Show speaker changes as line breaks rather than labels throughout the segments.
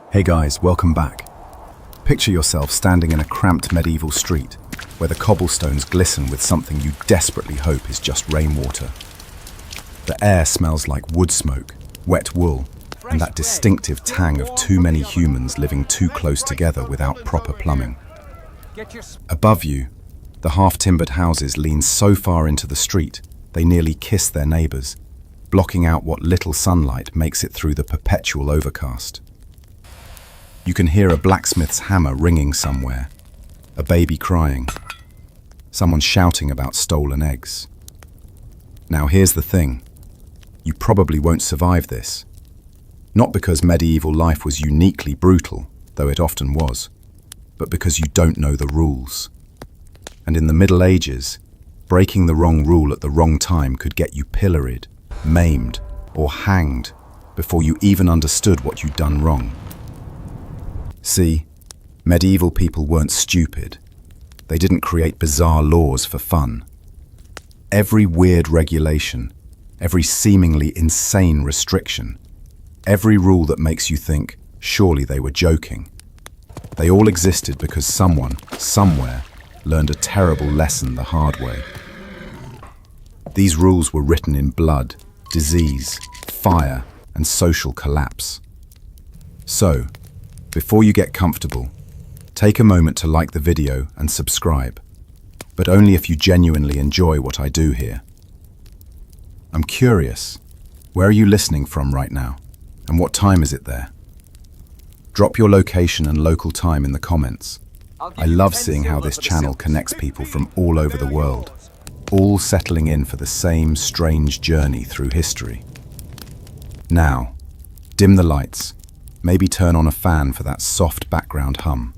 Hey guys, welcome back. Picture yourself standing in a cramped medieval street where the cobblestones glisten with something you desperately hope is just rainwater. The air smells like wood smoke, wet wool, and that distinctive tang of too many humans living too close together without proper plumbing. Above you, the half-timbered houses lean so far into the street they nearly kiss their neighbors, blocking out what little sunlight makes it through the perpetual overcast. You can hear a blacksmith's hammer ringing somewhere, a baby crying, someone shouting about stolen eggs. Now here's the thing, you probably won't survive this. Not because medieval life was uniquely brutal, though it often was, but because you don't know the rules. And in the Middle Ages, breaking the wrong rule at the wrong time could get you pilloried, maimed, or hanged before you even understood what you'd done wrong. See, medieval people weren't stupid. They didn't create bizarre laws for fun. Every weird regulation, every seemingly insane restriction, every rule that makes you think, surely they were joking. They all existed because someone, somewhere, learned a terrible lesson the hard way. These rules were written in blood, disease, fire, and social collapse. So, before you get comfortable, take a moment to like the video and subscribe, but only if you genuinely enjoy what I do here. I'm curious, where are you listening from right now, and what time is it there? Drop your location and local time in the comments. I love seeing how this channel connects people from all over the world, all settling in for the same strange journey through history. Now, dim the lights, maybe turn on a fan for that soft background hum,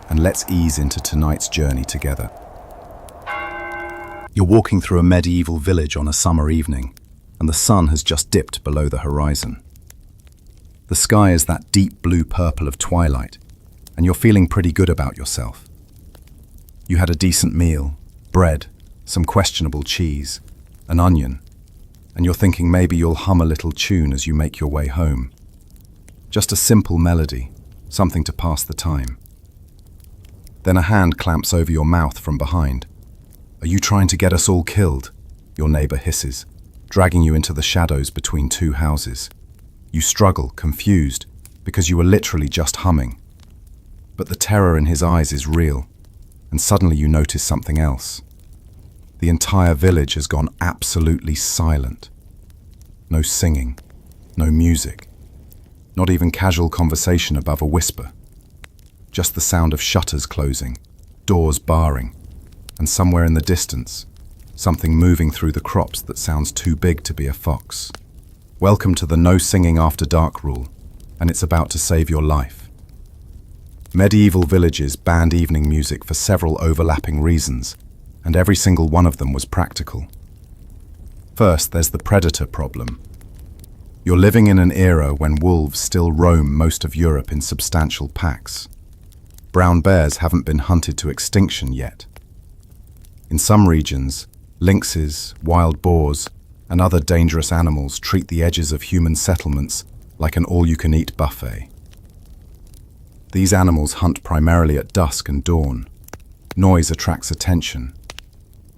and let's ease into tonight's journey together. You're walking through a medieval village on a summer evening, and the sun has just dipped below the horizon. The sky is that deep blue-purple of twilight, and you're feeling pretty good about yourself. You had a decent meal, bread, some questionable cheese, an onion, and you're thinking maybe you'll hum a little tune as you make your way home. Just a simple melody, something to pass the time. Then a hand clamps over your mouth from behind. "Are you trying to get us all killed?" your neighbor hisses, dragging you into the shadows between two houses. You struggle, confused, because you were literally just humming. But the terror in his eyes is real, and suddenly you notice something else. The entire village has gone absolutely silent. No singing, no music. Not even casual conversation above a whisper. Just the sound of shutters closing, doors barring, and somewhere in the distance, something moving through the crops that sounds too big to be a fox. Welcome to the no singing after dark rule, and it's about to save your life. Medieval villages banned evening music for several overlapping reasons, and every single one of them was practical. First, there's the predator problem. You're living in an era when wolves still roam most of Europe in substantial packs. Brown bears haven't been hunted to extinction yet. In some regions, lynxes, wild boars, and other dangerous animals treat the edges of human settlements like an all-you-can-eat buffet. These animals hunt primarily at dusk and dawn. Noise attracts attention.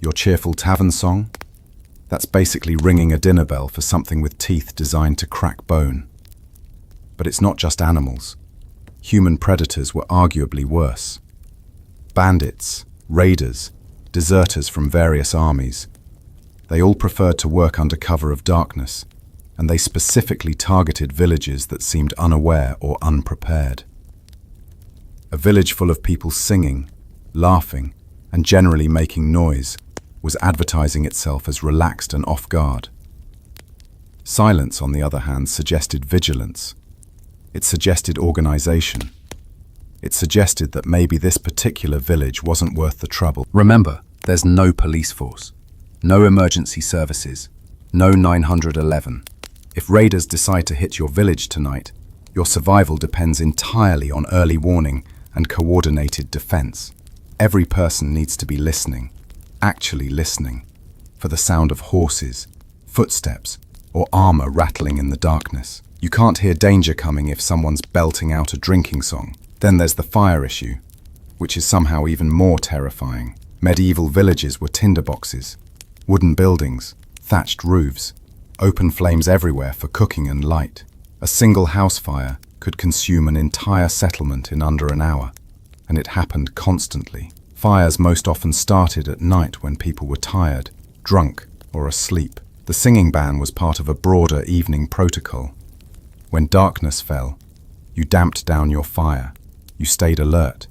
Your cheerful tavern song? That's basically ringing a dinner bell for something with teeth designed to crack bone. But it's not just animals. Human predators were arguably worse. Bandits, raiders, deserters from various armies. They all preferred to work under cover of darkness, and they specifically targeted villages that seemed unaware or unprepared. A village full of people singing, laughing, and generally making noise was advertising itself as relaxed and off-guard. Silence, on the other hand, suggested vigilance. It suggested organization. It suggested that maybe this particular village wasn't worth the trouble. Remember, there's no police force, no emergency services, no 911. If raiders decide to hit your village tonight, your survival depends entirely on early warning and coordinated defense. Every person needs to be listening, actually listening, for the sound of horses, footsteps, or armor rattling in the darkness. You can't hear danger coming if someone's belting out a drinking song. Then there's the fire issue, which is somehow even more terrifying. Medieval villages were tinderboxes, wooden buildings, thatched roofs, open flames everywhere for cooking and light. A single house fire could consume an entire settlement in under an hour, and it happened constantly. Fires most often started at night when people were tired, drunk, or asleep. The singing ban was part of a broader evening protocol. When darkness fell, you damped down your fire, you stayed alert,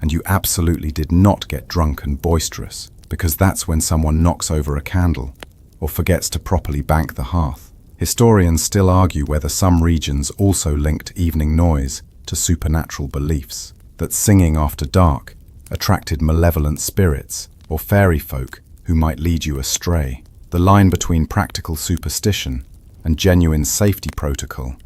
and you absolutely did not get drunk and boisterous, because that's when someone knocks over a candle or forgets to properly bank the hearth. Historians still argue whether some regions also linked evening noise to supernatural beliefs, that singing after dark attracted malevolent spirits or fairy folk who might lead you astray. The line between practical superstition and genuine safety protocol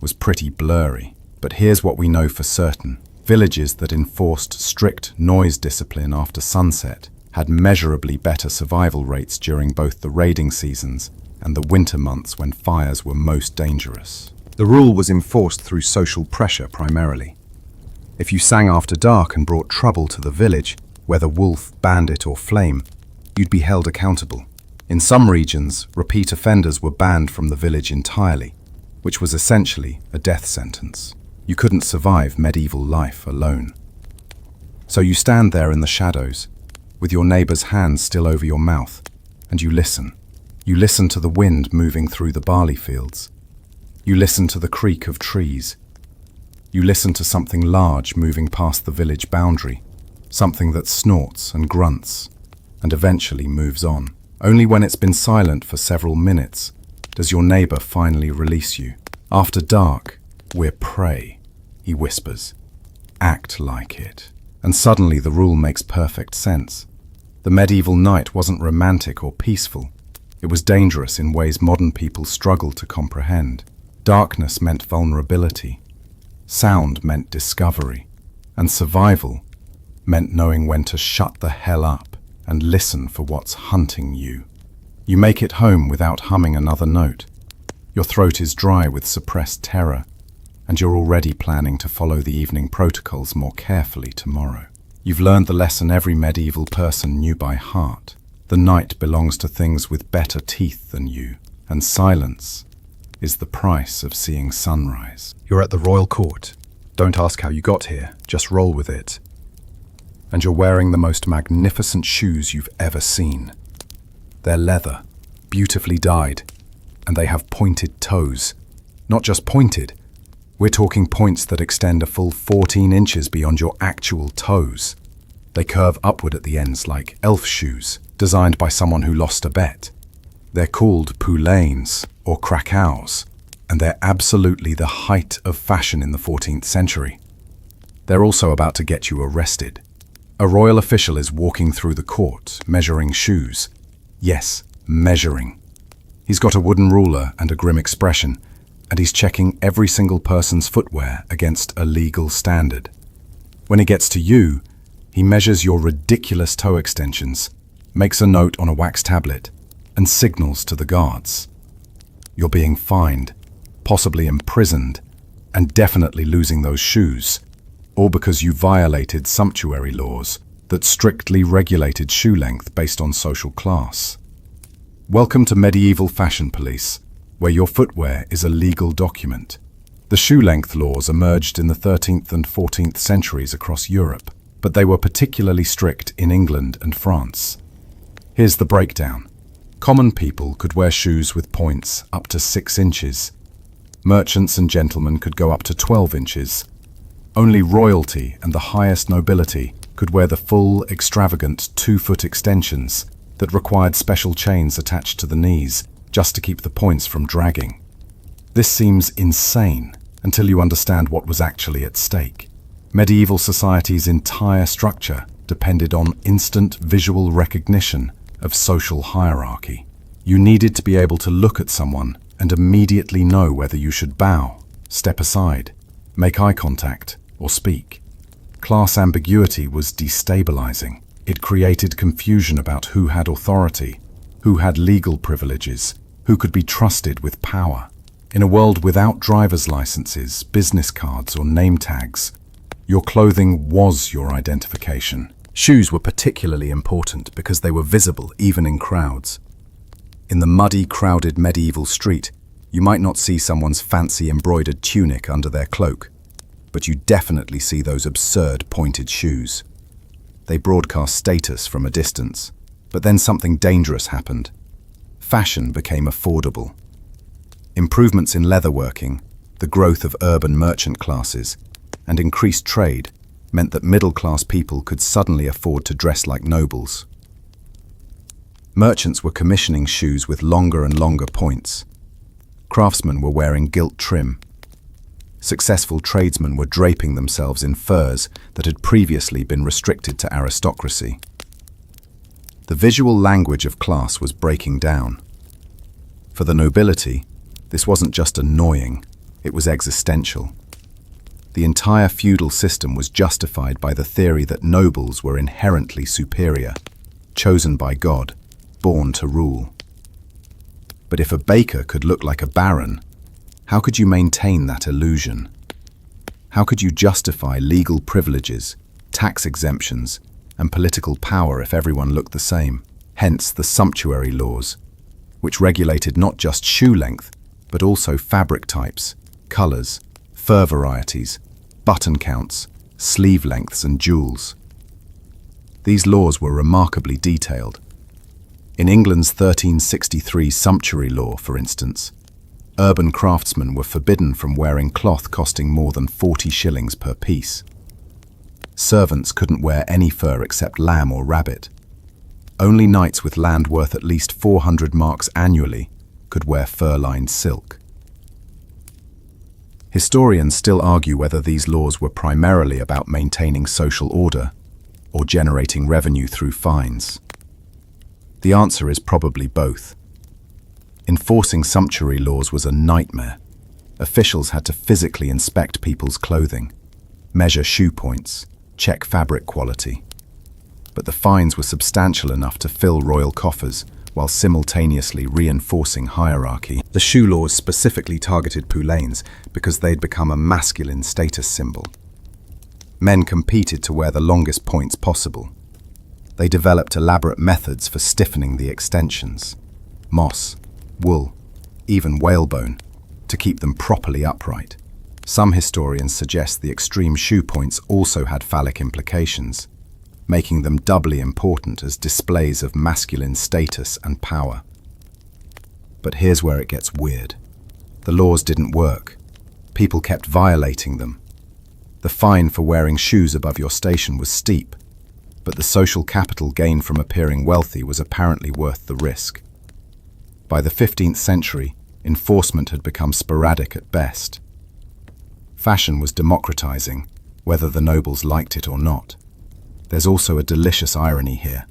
was pretty blurry. But here's what we know for certain. Villages that enforced strict noise discipline after sunset had measurably better survival rates during both the raiding seasons and the winter months when fires were most dangerous. The rule was enforced through social pressure primarily. If you sang after dark and brought trouble to the village, whether wolf, bandit or flame, you'd be held accountable. In some regions, repeat offenders were banned from the village entirely, which was essentially a death sentence. You couldn't survive medieval life alone. So you stand there in the shadows, with your neighbor's hand still over your mouth, and you listen. You listen to the wind moving through the barley fields. You listen to the creak of trees. You listen to something large moving past the village boundary, something that snorts and grunts, and eventually moves on. Only when it's been silent for several minutes does your neighbor finally release you. After dark, we're prey, he whispers. Act like it. And suddenly the rule makes perfect sense. The medieval night wasn't romantic or peaceful. It was dangerous in ways modern people struggle to comprehend. Darkness meant vulnerability. Sound meant discovery. And survival meant knowing when to shut the hell up and listen for what's hunting you. You make it home without humming another note. Your throat is dry with suppressed terror, and you're already planning to follow the evening protocols more carefully tomorrow. You've learned the lesson every medieval person knew by heart. The night belongs to things with better teeth than you, and silence is the price of seeing sunrise. You're at the royal court. Don't ask how you got here, just roll with it. And you're wearing the most magnificent shoes you've ever seen. They're leather, beautifully dyed, and they have pointed toes. Not just pointed, we're talking points that extend a full 14 inches beyond your actual toes. They curve upward at the ends like elf shoes, designed by someone who lost a bet. They're called poulaines or krakows, and they're absolutely the height of fashion in the 14th century. They're also about to get you arrested. A royal official is walking through the court, measuring shoes. Yes, measuring. He's got a wooden ruler and a grim expression, and he's checking every single person's footwear against a legal standard. When he gets to you, he measures your ridiculous toe extensions, makes a note on a wax tablet, and signals to the guards. You're being fined, possibly imprisoned, and definitely losing those shoes, all because you violated sumptuary laws that strictly regulated shoe length based on social class. Welcome to medieval fashion police, where your footwear is a legal document. The shoe length laws emerged in the 13th and 14th centuries across Europe, but they were particularly strict in England and France. Here's the breakdown. Common people could wear shoes with points up to 6 inches. Merchants and gentlemen could go up to 12 inches. Only royalty and the highest nobility could wear the full, extravagant 2-foot extensions that required special chains attached to the knees just to keep the points from dragging. This seems insane until you understand what was actually at stake. Medieval society's entire structure depended on instant visual recognition of social hierarchy. You needed to be able to look at someone and immediately know whether you should bow, step aside, make eye contact, or speak. Class ambiguity was destabilizing. It created confusion about who had authority, who had legal privileges, who could be trusted with power. In a world without driver's licenses, business cards, or name tags, your clothing was your identification. Shoes were particularly important because they were visible even in crowds. In the muddy, crowded medieval street, you might not see someone's fancy embroidered tunic under their cloak, but you definitely see those absurd pointed shoes. They broadcast status from a distance, but then something dangerous happened. Fashion became affordable. Improvements in leatherworking, the growth of urban merchant classes, and increased trade meant that middle-class people could suddenly afford to dress like nobles. Merchants were commissioning shoes with longer and longer points. Craftsmen were wearing gilt trim. Successful tradesmen were draping themselves in furs that had previously been restricted to aristocracy. The visual language of class was breaking down. For the nobility, this wasn't just annoying, it was existential. The entire feudal system was justified by the theory that nobles were inherently superior, chosen by God, born to rule. But if a baker could look like a baron, how could you maintain that illusion? How could you justify legal privileges, tax exemptions, and political power if everyone looked the same? Hence the sumptuary laws, which regulated not just shoe length, but also fabric types, colors, fur varieties, button counts, sleeve lengths, and jewels. These laws were remarkably detailed. In England's 1363 sumptuary law, for instance, urban craftsmen were forbidden from wearing cloth costing more than 40 shillings per piece. Servants couldn't wear any fur except lamb or rabbit. Only knights with land worth at least 400 marks annually could wear fur-lined silk. Historians still argue whether these laws were primarily about maintaining social order or generating revenue through fines. The answer is probably both. Enforcing sumptuary laws was a nightmare. Officials had to physically inspect people's clothing, measure shoe points, check fabric quality. But the fines were substantial enough to fill royal coffers while simultaneously reinforcing hierarchy. The shoe laws specifically targeted poulains because they'd become a masculine status symbol. Men competed to wear the longest points possible. They developed elaborate methods for stiffening the extensions, moss, wool, even whalebone, to keep them properly upright. Some historians suggest the extreme shoe points also had phallic implications, making them doubly important as displays of masculine status and power. But here's where it gets weird. The laws didn't work. People kept violating them. The fine for wearing shoes above your station was steep, but the social capital gained from appearing wealthy was apparently worth the risk. By the 15th century, enforcement had become sporadic at best. Fashion was democratizing, whether the nobles liked it or not. There's also a delicious irony here.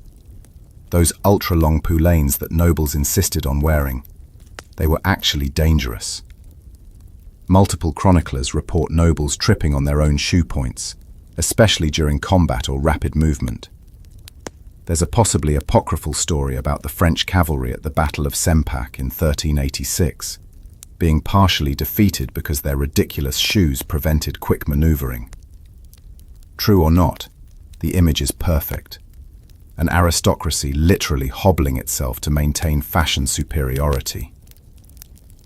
Those ultra-long poulains that nobles insisted on wearing, they were actually dangerous. Multiple chroniclers report nobles tripping on their own shoe points, especially during combat or rapid movement. There's a possibly apocryphal story about the French cavalry at the Battle of Sempak in 1386, being partially defeated because their ridiculous shoes prevented quick maneuvering. True or not, the image is perfect. An aristocracy literally hobbling itself to maintain fashion superiority.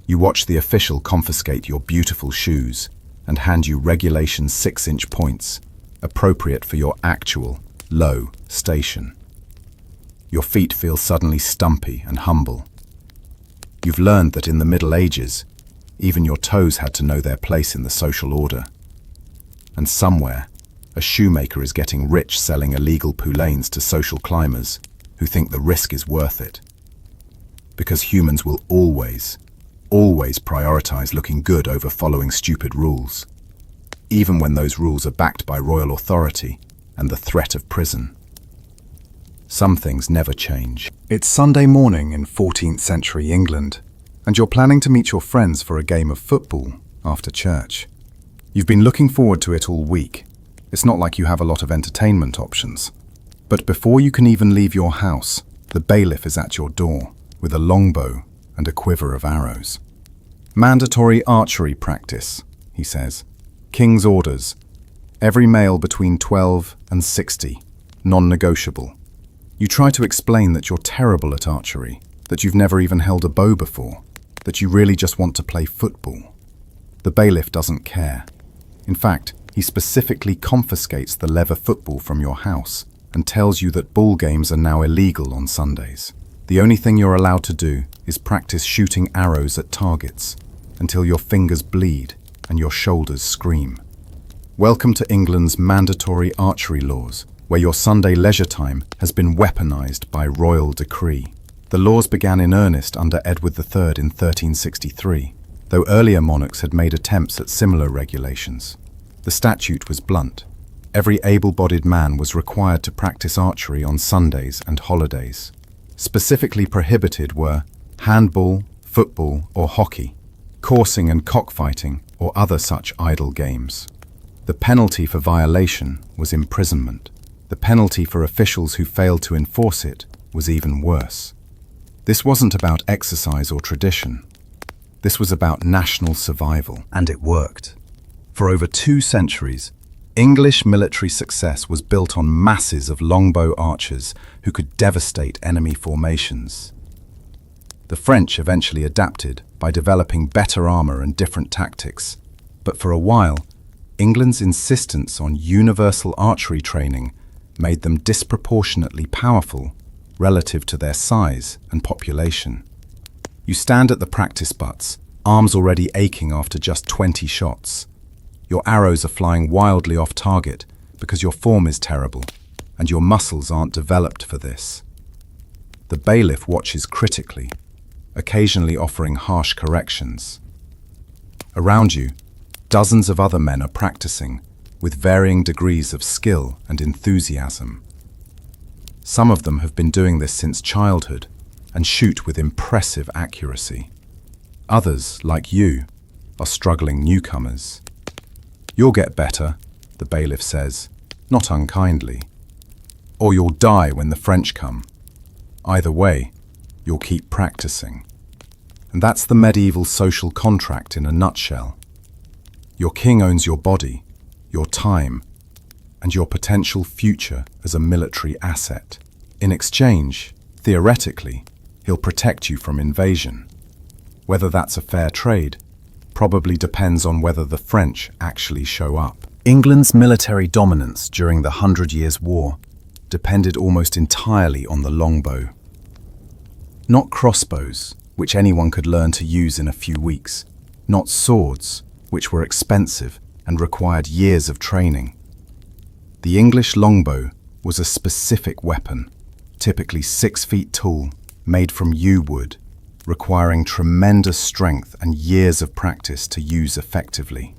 You watch the official confiscate your beautiful shoes and hand you regulation 6-inch points, appropriate for your actual, low station. Your feet feel suddenly stumpy and humble. You've learned that in the Middle Ages, even your toes had to know their place in the social order. And somewhere, a shoemaker is getting rich selling illegal poulains to social climbers who think the risk is worth it. Because humans will always prioritize looking good over following stupid rules, even when those rules are backed by royal authority and the threat of prison. Some things never change. It's Sunday morning in 14th century England, and you're planning to meet your friends for a game of football after church. You've been looking forward to it all week. It's not like you have a lot of entertainment options. But before you can even leave your house, the bailiff is at your door with a longbow and a quiver of arrows. Mandatory archery practice, he says. King's orders. Every male between 12 and 60. Non-negotiable. You try to explain that you're terrible at archery, that you've never even held a bow before, that you really just want to play football. The bailiff doesn't care. In fact, he specifically confiscates the leather football from your house and tells you that ball games are now illegal on Sundays. The only thing you're allowed to do is practice shooting arrows at targets until your fingers bleed and your shoulders scream. Welcome to England's mandatory archery laws, where your Sunday leisure time has been weaponized by royal decree. The laws began in earnest under Edward III in 1363, though earlier monarchs had made attempts at similar regulations. The statute was blunt. Every able-bodied man was required to practice archery on Sundays and holidays. Specifically prohibited were handball, football, or hockey, coursing and cockfighting, or other such idle games. The penalty for violation was imprisonment. The penalty for officials who failed to enforce it was even worse. This wasn't about exercise or tradition. This was about national survival.
And it worked. For over 2 centuries, English military success was built on masses of longbow archers who could devastate enemy formations. The French eventually adapted by developing better armor and different tactics, but for a while, England's insistence on universal archery training made them disproportionately powerful relative to their size and population. You stand at the practice butts, arms already aching after just 20 shots. Your arrows are flying wildly off target because your form is terrible and your muscles aren't developed for this. The bailiff watches critically, occasionally offering harsh corrections. Around you, dozens of other men are practicing with varying degrees of skill and enthusiasm. Some of them have been doing this since childhood and shoot with impressive accuracy. Others, like you, are struggling newcomers. You'll get better, the bailiff says, not unkindly. Or you'll die when the French come. Either way, you'll keep practicing. And that's the medieval social contract in a nutshell. Your king owns your body, your time, and your potential future as a military asset. In exchange, theoretically, he'll protect you from invasion. Whether that's a fair trade probably depends on whether the French actually show up. England's military dominance during the 100 Years' War depended almost entirely on the longbow. Not crossbows, which anyone could learn to use in a few weeks. Not swords, which were expensive and required years of training. The English longbow was a specific weapon, typically 6 feet tall, made from yew wood, requiring tremendous strength and years of practice to use effectively.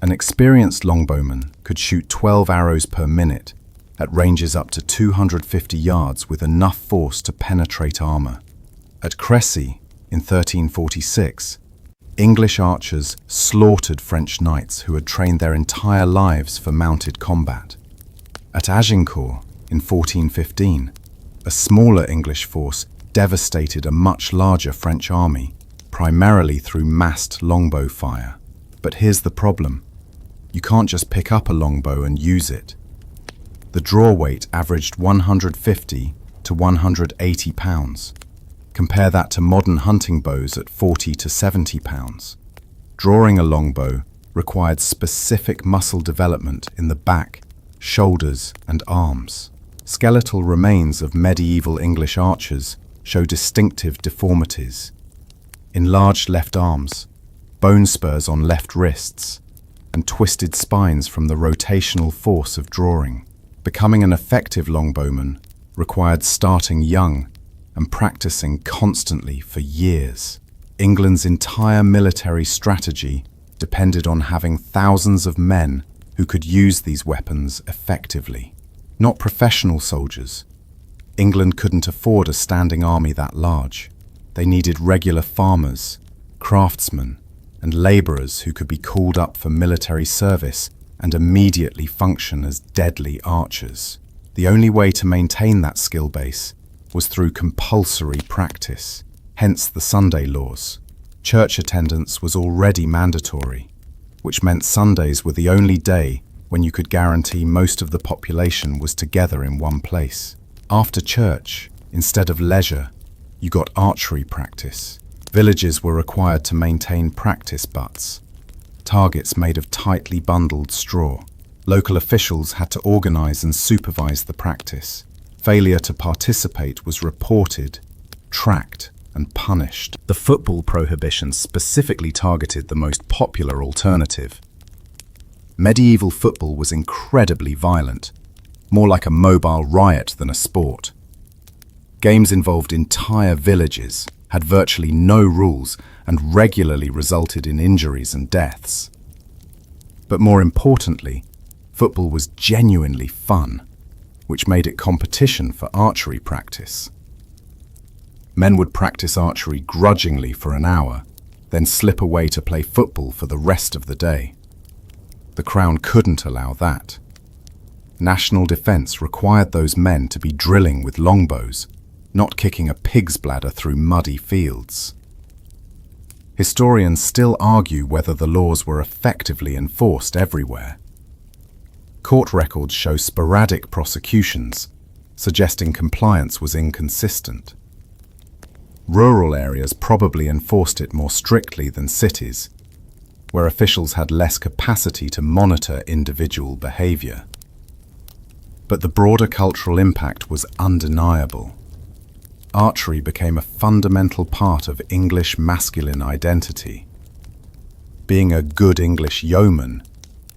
An experienced longbowman could shoot 12 arrows per minute at ranges up to 250 yards with enough force to penetrate armor. At Crécy, in 1346, English archers slaughtered French knights who had trained their entire lives for mounted combat. At Agincourt, in 1415, a smaller English force devastated a much larger French army, primarily through massed longbow fire. But here's the problem. You can't just pick up a longbow and use it. The draw weight averaged 150 to 180 pounds. Compare that to modern hunting bows at 40 to 70 pounds. Drawing a longbow required specific muscle development in the back, shoulders, and arms. Skeletal remains of medieval English archers show distinctive deformities. Enlarged left arms, bone spurs on left wrists, and twisted spines from the rotational force of drawing. Becoming an effective longbowman required starting young and practicing constantly for years. England's entire military strategy depended on having thousands of men who could use these weapons effectively. Not professional soldiers. England couldn't afford a standing army that large. They needed regular farmers, craftsmen, and laborers who could be called up for military service and immediately function as deadly archers. The only way to maintain that skill base was through compulsory practice, hence the Sunday laws. Church attendance was already mandatory, which meant Sundays were the only day when you could guarantee most of the population was together in one place. After church, instead of leisure, you got archery practice. Villages were required to maintain practice butts, targets made of tightly bundled straw. Local officials had to organize and supervise the practice. Failure to participate was reported, tracked, and punished. The football prohibition specifically targeted the most popular alternative. Medieval football was incredibly violent, more like a mobile riot than a sport. Games involved entire villages, had virtually no rules, and regularly resulted in injuries and deaths. But more importantly, football was genuinely fun, which made it competition for archery practice. Men would practice archery grudgingly for an hour, then slip away to play football for the rest of the day. The Crown couldn't allow that. National defence required those men to be drilling with longbows, not kicking a pig's bladder through muddy fields. Historians still argue whether the laws were effectively enforced everywhere. Court records show sporadic prosecutions, suggesting compliance was inconsistent. Rural areas probably enforced it more strictly than cities, where officials had less capacity to monitor individual behavior. But the broader cultural impact was undeniable. Archery became a fundamental part of English masculine identity. Being a good English yeoman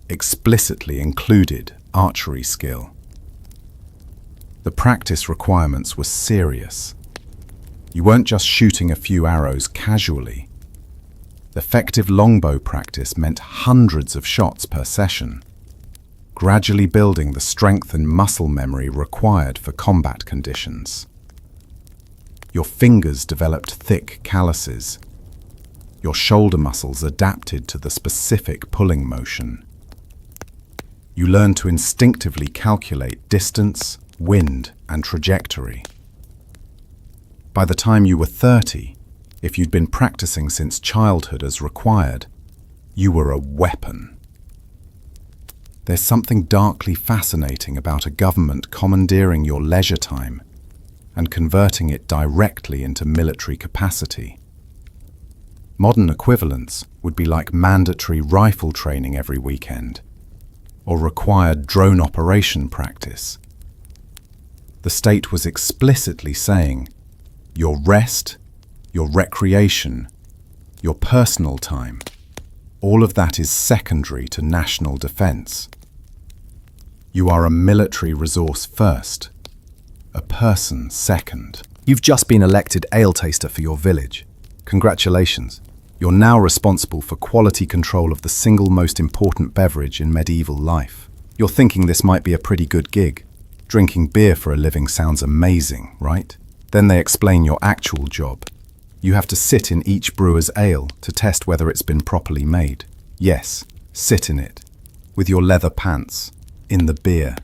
explicitly included archery skill. The practice requirements were serious. You weren't just shooting a few arrows casually. Effective longbow practice meant hundreds of shots per session, gradually building the strength and muscle memory required for combat conditions. Your fingers developed thick calluses. Your shoulder muscles adapted to the specific pulling motion. You learned to instinctively calculate distance, wind, and trajectory. By the time you were 30, if you'd been practicing since childhood as required, you were a weapon. There's something darkly fascinating about a government commandeering your leisure time and converting it directly into military capacity. Modern equivalents would be like mandatory rifle training every weekend, or required drone operation practice. The state was explicitly saying, your rest, your recreation, your personal time, all of that is secondary to national defense. You are a military resource first, a person second. You've just been elected ale taster for your village. Congratulations. You're now responsible for quality control of the single most important beverage in medieval life. You're thinking this might be a pretty good gig. Drinking beer for a living sounds amazing, right? Then they explain your actual job. You have to sit in each brewer's ale to test whether it's been properly made. Yes, sit in it, with your leather pants, in the beer.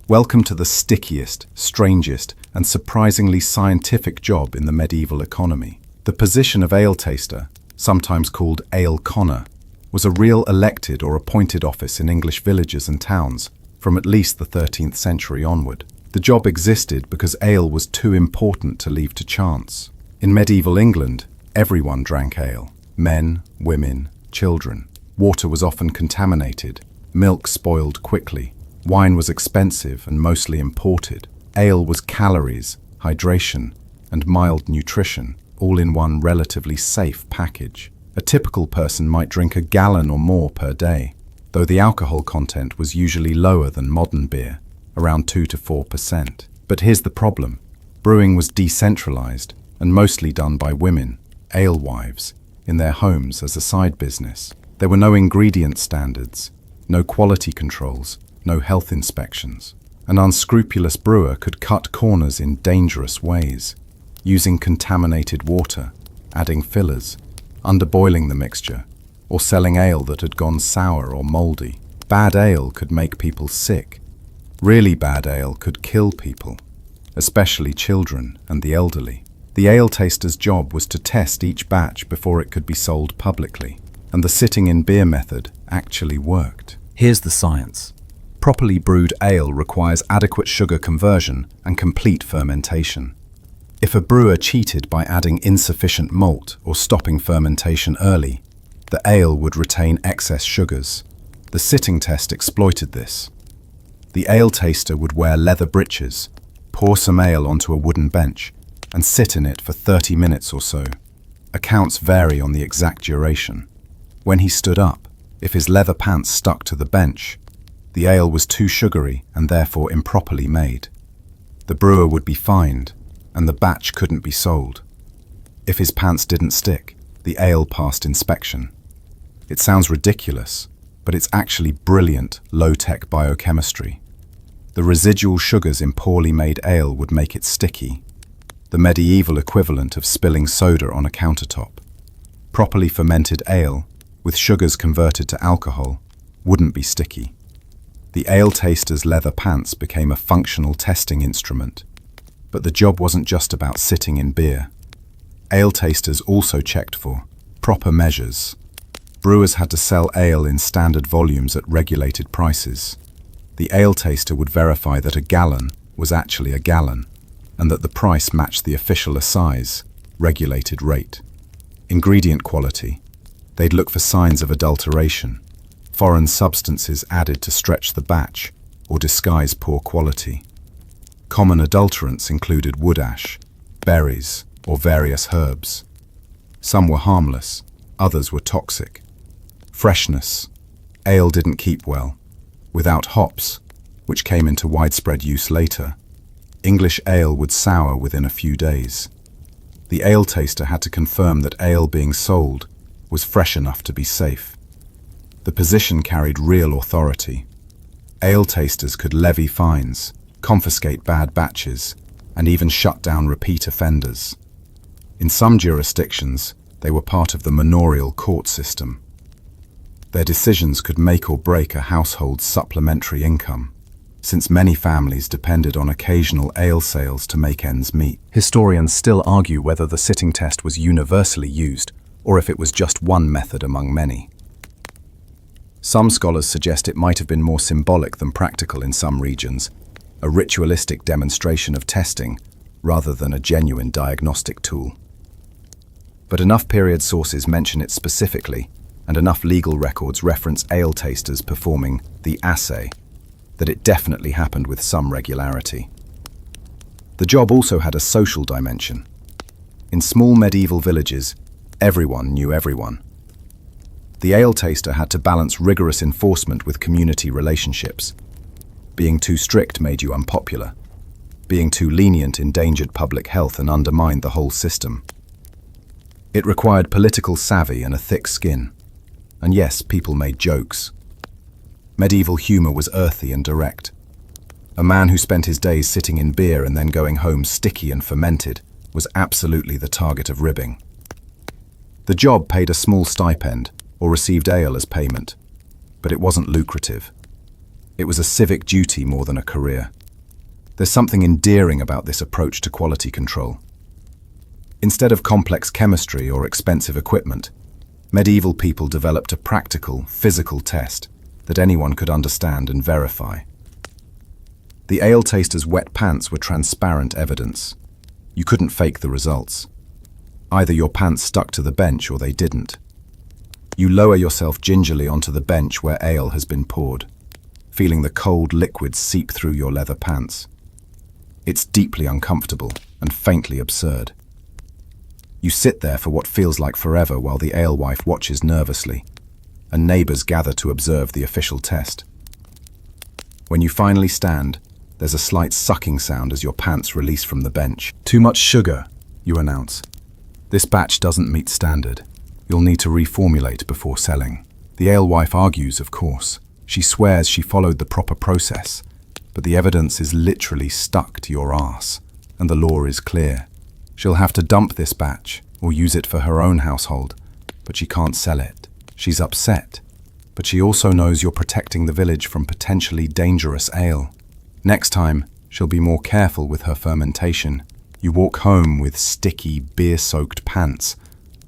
Welcome to the stickiest, strangest, and surprisingly scientific job in the medieval economy. The position of ale taster, sometimes called ale conner, was a real elected or appointed office in English villages and towns from at least the 13th century onward. The job existed because ale was too important to leave to chance. In medieval England, everyone drank ale. Men, women, children. Water was often contaminated. Milk spoiled quickly. Wine was expensive and mostly imported. Ale was calories, hydration, and mild nutrition, all in one relatively safe package. A typical person might drink a gallon or more per day, though the alcohol content was usually lower than modern beer, around 2 to 4%. But here's the problem. Brewing was decentralized and mostly done by women, alewives, in their homes as a side business. There were no ingredient standards, no quality controls, no health inspections. An unscrupulous brewer could cut corners in dangerous ways, using contaminated water, adding fillers, underboiling the mixture, or selling ale that had gone sour or moldy. Bad ale could make people sick. Really bad ale could kill people, especially children and the elderly.
The ale taster's job was to test each batch before it could be sold publicly, and the sitting in beer method actually worked. Here's the science. Properly brewed ale requires adequate sugar conversion and complete fermentation. If a brewer cheated by adding insufficient malt or stopping fermentation early, the ale would retain excess sugars. The sitting test exploited this. The ale taster would wear leather breeches, pour some ale onto a wooden bench, and sit in it for 30 minutes or so. Accounts vary on the exact duration. When he stood up, if his leather pants stuck to the bench, the ale was too sugary and therefore improperly made. The brewer would be fined, and the batch couldn't be sold. If his pants didn't stick, the ale passed inspection. It sounds ridiculous, but it's actually brilliant, low-tech biochemistry. The residual sugars in poorly made ale would make it sticky, the medieval equivalent of spilling soda on a countertop. Properly fermented ale, with sugars converted to alcohol, wouldn't be sticky. The ale taster's leather pants became a functional testing instrument. But the job wasn't just about sitting in beer. Ale tasters also checked for proper measures. Brewers had to sell ale in standard volumes at regulated prices. The ale taster would verify that a gallon was actually a gallon, and that the price matched the official assize, regulated rate. Ingredient quality. They'd look for signs of adulteration, foreign substances added to stretch the batch or disguise poor quality. Common adulterants included wood ash, berries, or various herbs. Some were harmless, others were toxic. Freshness. Ale didn't keep well. Without hops, which came into widespread use later, English ale would sour within a few days. The ale taster had to confirm that ale being sold was fresh enough to be safe. The position carried real authority. Ale tasters could levy fines, confiscate bad batches, and even shut down repeat offenders. In some jurisdictions, they were part of the manorial court system. Their decisions could make or break a household's supplementary income, since many families depended on occasional ale sales to make ends meet. Historians still argue whether the sitting test was universally used or if it was just one method among many. Some scholars suggest it might have been more symbolic than practical in some regions, a ritualistic demonstration of testing rather than a genuine diagnostic tool. But enough period sources mention it specifically, and enough legal records reference ale tasters performing the assay, that it definitely happened with some regularity. The job also had a social dimension. In small medieval villages, everyone knew everyone. The ale taster had to balance rigorous enforcement with community relationships. Being too strict made you unpopular. Being too lenient endangered public health and undermined the whole system. It required political savvy and a thick skin. And yes, people made jokes. Medieval humor was earthy and direct. A man who spent his days sitting in beer and then going home sticky and fermented was absolutely the target of ribbing. The job paid a small stipend or received ale as payment, but it wasn't lucrative. It was a civic duty more than a career. There's something endearing about this approach to quality control. Instead of complex chemistry or expensive equipment, medieval people developed a practical, physical test that anyone could understand and verify. The ale taster's wet pants were transparent evidence. You couldn't fake the results. Either your pants stuck to the bench or they didn't. You lower yourself gingerly onto the bench where ale has been poured, feeling the cold liquids seep through your leather pants. It's deeply uncomfortable and faintly absurd. You sit there for what feels like forever while the alewife watches nervously, and neighbors gather to observe the official test. When you finally stand, there's a slight sucking sound as your pants release from the bench. "Too much sugar," you announce. "This batch doesn't meet standard. You'll need to reformulate before selling." The alewife argues, of course. She swears she followed the proper process, but the evidence is literally stuck to your arse, and the law is clear. She'll have to dump this batch or use it for her own household, but she can't sell it. She's upset, but she also knows you're protecting the village from potentially dangerous ale. Next time, she'll be more careful with her fermentation, You walk home with sticky, beer-soaked pants,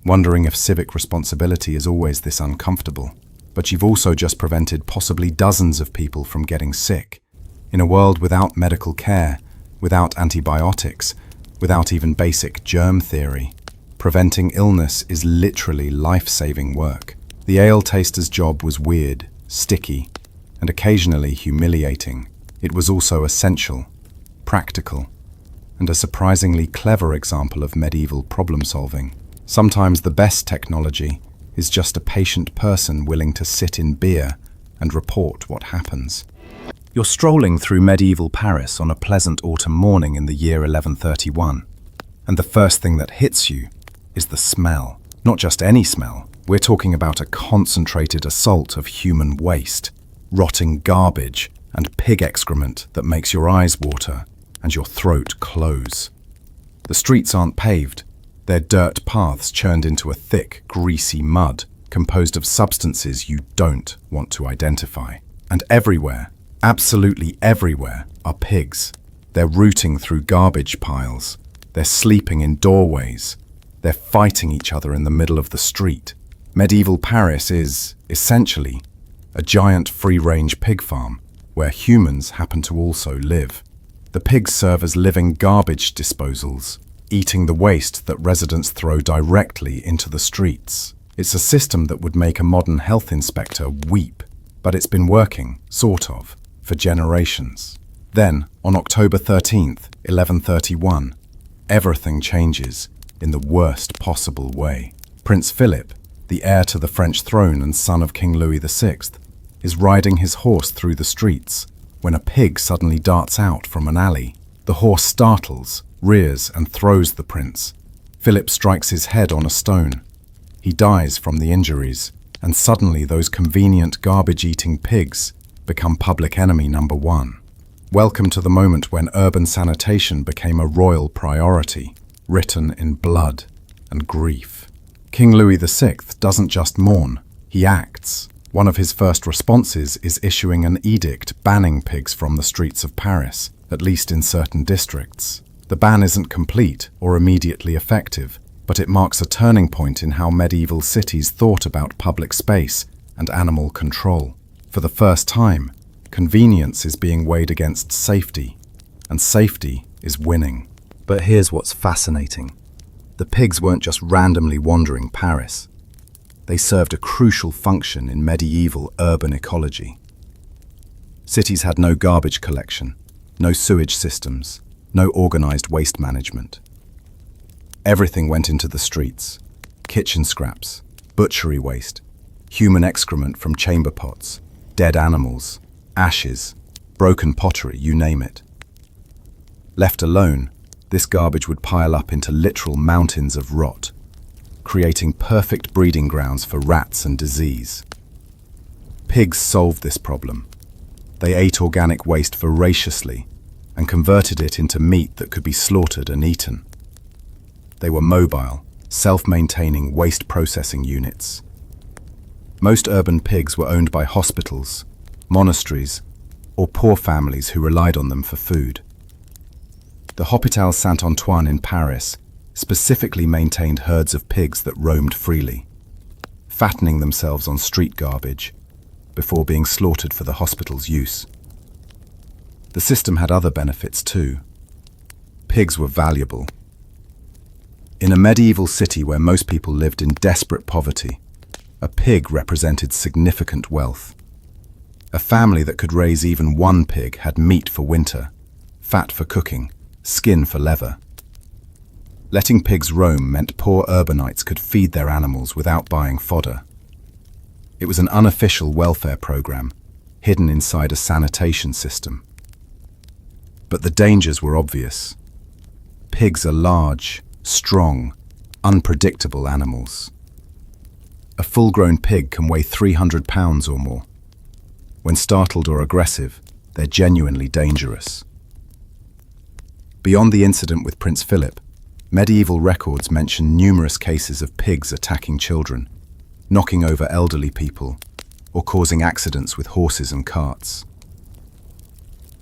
wondering if civic responsibility is always this uncomfortable. But you've also just prevented possibly dozens of people from getting sick. In a world without medical care, without antibiotics, without even basic germ theory, preventing illness is literally life-saving work. The ale taster's job was weird, sticky, and occasionally humiliating. It was also essential, practical, and a surprisingly clever example of medieval problem-solving. Sometimes the best technology is just a patient person willing to sit in beer and report what happens. You're strolling through medieval Paris on a pleasant autumn morning in the year 1131, and the first thing that hits you is the smell. Not just any smell. We're talking about a concentrated assault of human waste, rotting garbage, and pig excrement that makes your eyes water and your throat close. The streets aren't paved. They're dirt paths churned into a thick, greasy mud composed of substances you don't want to identify. And everywhere, absolutely everywhere, are pigs. They're rooting through garbage piles. They're sleeping in doorways. They're fighting each other in the middle of the street. Medieval Paris is, essentially, a giant free-range pig farm where humans happen to also live. The pigs serve as living garbage disposals, eating the waste that residents throw directly into the streets. It's a system that would make a modern health inspector weep, but it's been working, sort of, for generations. Then, on October 13th, 1131, everything changes in the worst possible way. Prince Philip, the heir to the French throne and son of King Louis VI, is riding his horse through the streets when a pig suddenly darts out from an alley. The horse startles, rears, and throws the prince. Philip strikes his head on a stone. He dies from the injuries, and suddenly those convenient garbage-eating pigs become public enemy number one. Welcome to the moment when urban sanitation became a royal priority, written in blood and grief. King Louis VI doesn't just mourn, he acts. One of his first responses is issuing an edict banning pigs from the streets of Paris, at least in certain districts. The ban isn't complete or immediately effective, but it marks a turning point in how medieval cities thought about public space and animal control. For the first time, convenience is being weighed against safety, and safety is winning. But here's what's fascinating. The pigs weren't just randomly wandering Paris. They served a crucial function in medieval urban ecology. Cities had no garbage collection, no sewage systems, no organized waste management. Everything went into the streets: kitchen scraps, butchery waste, human excrement from chamber pots, dead animals, ashes, broken pottery, you name it. Left alone, this garbage would pile up into literal mountains of rot, creating perfect breeding grounds for rats and disease. Pigs solved this problem. They ate organic waste voraciously and converted it into meat that could be slaughtered and eaten. They were mobile, self-maintaining waste processing units. Most urban pigs were owned by hospitals, monasteries, or poor families who relied on them for food. The Hôpital Saint-Antoine in Paris specifically maintained herds of pigs that roamed freely, fattening themselves on street garbage before being slaughtered for the hospital's use. The system had other benefits too. Pigs were valuable. In a medieval city where most people lived in desperate poverty, a pig represented significant wealth. A family that could raise even one pig had meat for winter, fat for cooking, skin for leather. Letting pigs roam meant poor urbanites could feed their animals without buying fodder. It was an unofficial welfare program, hidden inside a sanitation system. But the dangers were obvious. Pigs are large, strong, unpredictable animals. A full-grown pig can weigh 300 pounds or more. When startled or aggressive, they're genuinely dangerous. Beyond the incident with Prince Philip, medieval records mention numerous cases of pigs attacking children, knocking over elderly people, or causing accidents with horses and carts.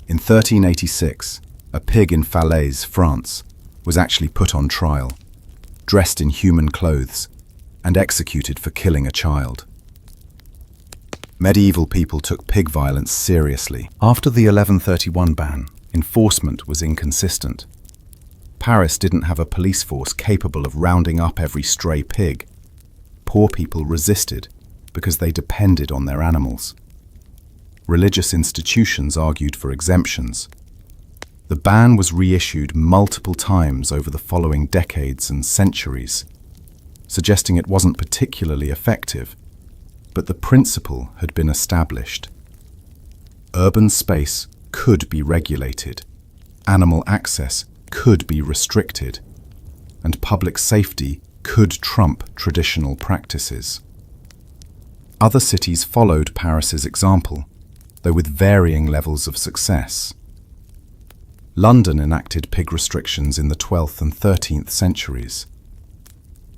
In 1386, a pig in Falaise, France, was actually put on trial, dressed in human clothes, and executed for killing a child. Medieval people took pig violence seriously. After the 1131 ban, enforcement was inconsistent. Paris didn't have a police force capable of rounding up every stray pig. Poor people resisted because they depended on their animals. Religious institutions argued for exemptions. The ban was reissued multiple times over the following decades and centuries, suggesting it wasn't particularly effective, but the principle had been established. Urban space could be regulated, animal access could be restricted, and public safety could trump traditional practices. Other cities followed Paris's example, though with varying levels of success. London enacted pig restrictions in the 12th and 13th centuries.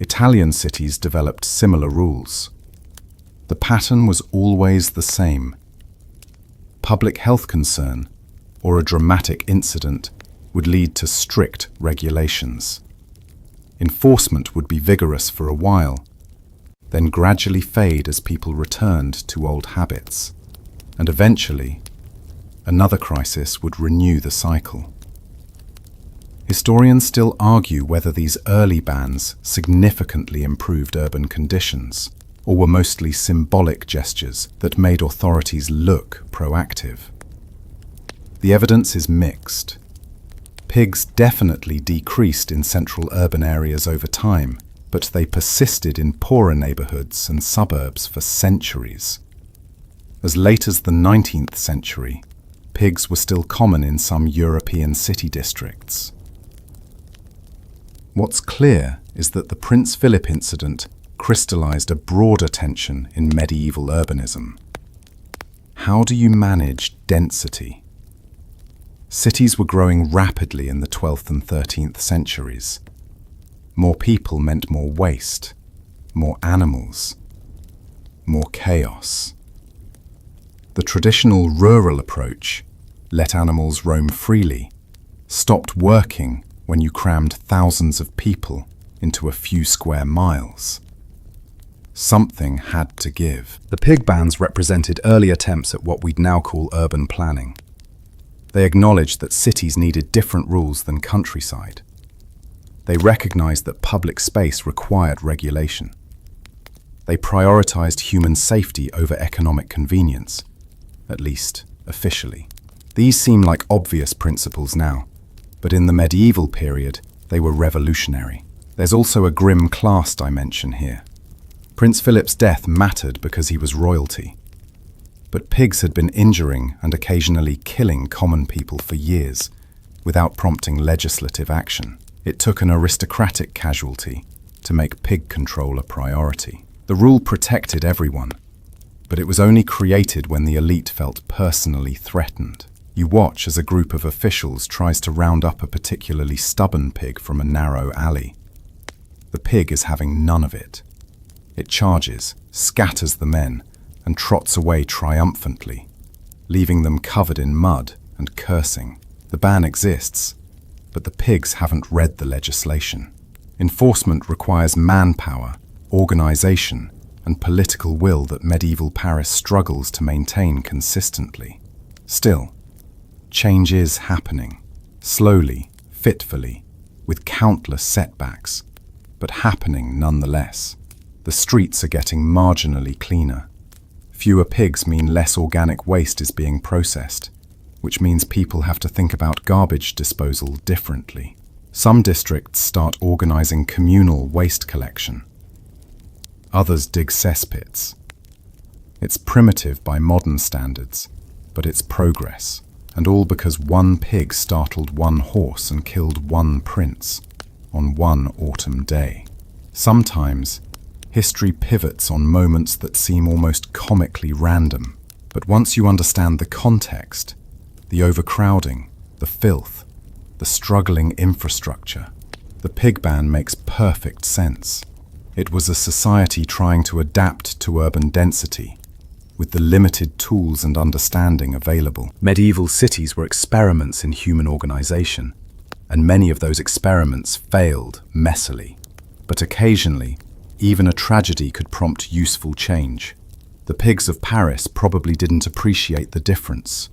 Italian cities developed similar rules. The pattern was always the same. Public health concern, or a dramatic incident, would lead to strict regulations. Enforcement would be vigorous for a while, then gradually fade as people returned to old habits, and eventually, another crisis would renew the cycle. Historians still argue whether these early bans significantly improved urban conditions, or were mostly symbolic gestures that made authorities look proactive. The evidence is mixed. Pigs definitely decreased in central urban areas over time, but they persisted in poorer neighborhoods and suburbs for centuries. As late as the 19th century, pigs were still common in some European city districts. What's clear is that the Prince Philip incident crystallized a broader tension in medieval urbanism. How do you manage density? Cities were growing rapidly in the 12th and 13th centuries. More people meant more waste, more animals, more chaos. The traditional rural approach, let animals roam freely, stopped working when you crammed thousands of people into a few square miles. Something had to give. The pig bans represented early attempts at what we'd now call urban planning. They acknowledged that cities needed different rules than countryside. They recognized that public space required regulation. They prioritized human safety over economic convenience, at least officially. These seem like obvious principles now, but in the medieval period, they were revolutionary. There's also a grim class dimension here. Prince Philip's death mattered because he was royalty. But pigs had been injuring and occasionally killing common people for years, without prompting legislative action. It took an aristocratic casualty to make pig control a priority. The rule protected everyone, but it was only created when the elite felt personally threatened. You watch as a group of officials tries to round up a particularly stubborn pig from a narrow alley. The pig is having none of it. It charges, scatters the men, and trots away triumphantly, leaving them covered in mud and cursing. The ban exists, but the pigs haven't read the legislation. Enforcement requires manpower, organization, and political will that medieval Paris struggles to maintain consistently. Still, change is happening, slowly, fitfully, with countless setbacks, but happening nonetheless. The streets are getting marginally cleaner. Fewer pigs mean less organic waste is being processed, which means people have to think about garbage disposal differently. Some districts start organizing communal waste collection. Others dig cesspits. It's primitive by modern standards, but it's progress, and all because one pig startled one horse and killed one prince on one autumn day. Sometimes, history pivots on moments that seem almost comically random, but once you understand the context, the overcrowding, the filth, the struggling infrastructure, the pig ban makes perfect sense. It was a society trying to adapt to urban density, with the limited tools and understanding available. Medieval cities were experiments in human organization. and many of those experiments failed messily. But occasionally, even a tragedy could prompt useful change. The pigs of Paris probably didn't appreciate the difference,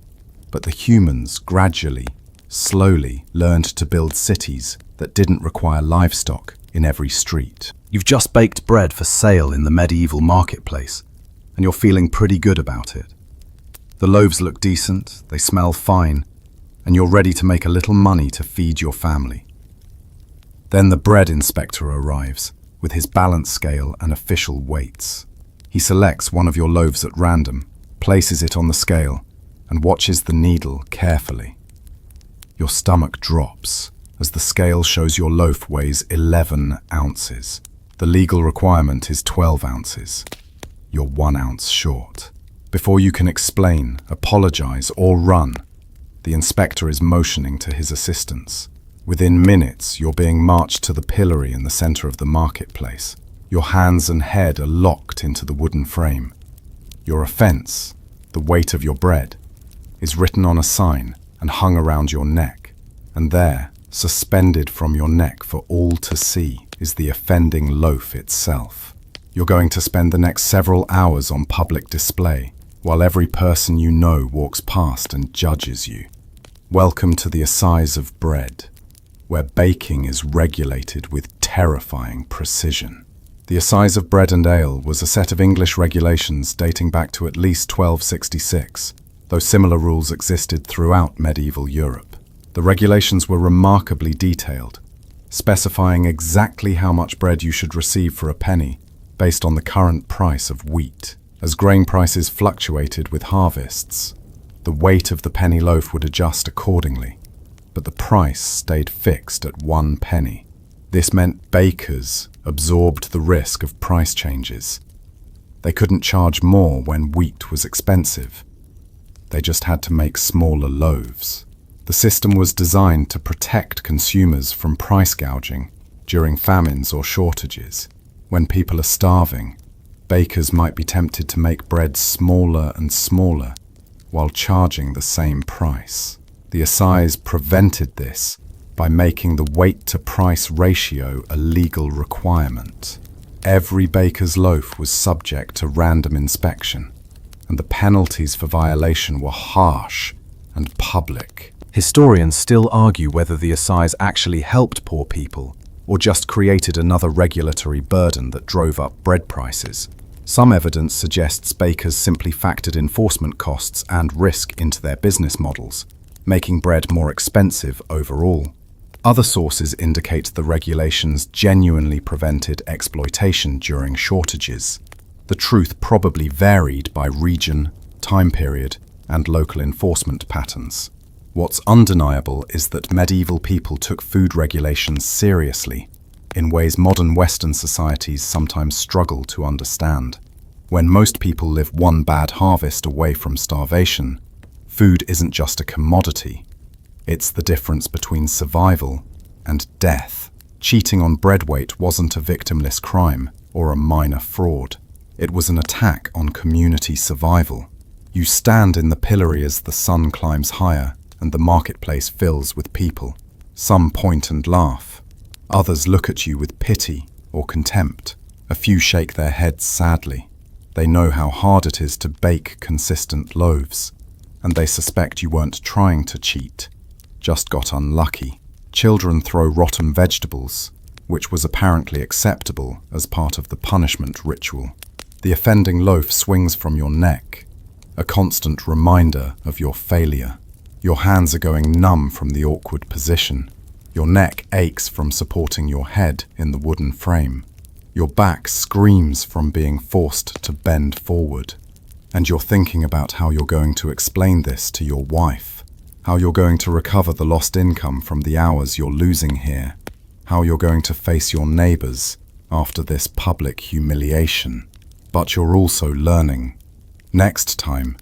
but the humans gradually, slowly learned to build cities that didn't require livestock in every street. You've just baked bread for sale in the medieval marketplace, and you're feeling pretty good about it. The loaves look decent, they smell fine, and you're ready to make a little money to feed your family. Then the bread inspector arrives, with his balance scale and official weights. He selects one of your loaves at random, places it on the scale, and watches the needle carefully. Your stomach drops as the scale shows your loaf weighs 11 ounces. The legal requirement is 12 ounces. You're 1 ounce short. Before you can explain, apologize, or run, the inspector is motioning to his assistants. Within minutes, you're being marched to the pillory in the center of the marketplace. Your hands and head are locked into the wooden frame. Your offense, the weight of your bread, is written on a sign and hung around your neck. And there, suspended from your neck for all to see, is the offending loaf itself. You're going to spend the next several hours on public display, while every person you know walks past and judges you. Welcome to the assize of bread, where baking is regulated with terrifying precision. The Assize of Bread and Ale was a set of English regulations dating back to at least 1266, though similar rules existed throughout medieval Europe. The regulations were remarkably detailed, specifying exactly how much bread you should receive for a penny based on the current price of wheat. As grain prices fluctuated with harvests, the weight of the penny loaf would adjust accordingly, but the price stayed fixed at 1 penny. This meant bakers absorbed the risk of price changes. They couldn't charge more when wheat was expensive. They just had to make smaller loaves. The system was designed to protect consumers from price gouging during famines or shortages. When people are starving, bakers might be tempted to make bread smaller and smaller while charging the same price. The assize prevented this by making the weight-to-price ratio a legal requirement. Every baker's loaf was subject to random inspection, and the penalties for violation were harsh and public. Historians still argue whether the assize actually helped poor people or just created another regulatory burden that drove up bread prices. Some evidence suggests bakers simply factored enforcement costs and risk into their business models, making bread more expensive overall. Other sources indicate the regulations genuinely prevented exploitation during shortages. The truth probably varied by region, time period, and local enforcement patterns. What's undeniable is that medieval people took food regulations seriously, in ways modern Western societies sometimes struggle to understand. When most people live one bad harvest away from starvation, food isn't just a commodity. It's the difference between survival and death. Cheating on bread weight wasn't a victimless crime or a minor fraud. It was an attack on community survival. You stand in the pillory as the sun climbs higher and the marketplace fills with people. Some point and laugh. Others look at you with pity or contempt. A few shake their heads sadly. They know how hard it is to bake consistent loaves, and they suspect you weren't trying to cheat, just got unlucky. Children throw rotten vegetables, which was apparently acceptable as part of the punishment ritual. The offending loaf swings from your neck, a constant reminder of your failure. Your hands are going numb from the awkward position. Your neck aches from supporting your head in the wooden frame. Your back screams from being forced to bend forward. And you're thinking about how you're going to explain this to your wife, how you're going to recover the lost income from the hours you're losing here, how you're going to face your neighbors after this public humiliation. But you're also learning. Next time,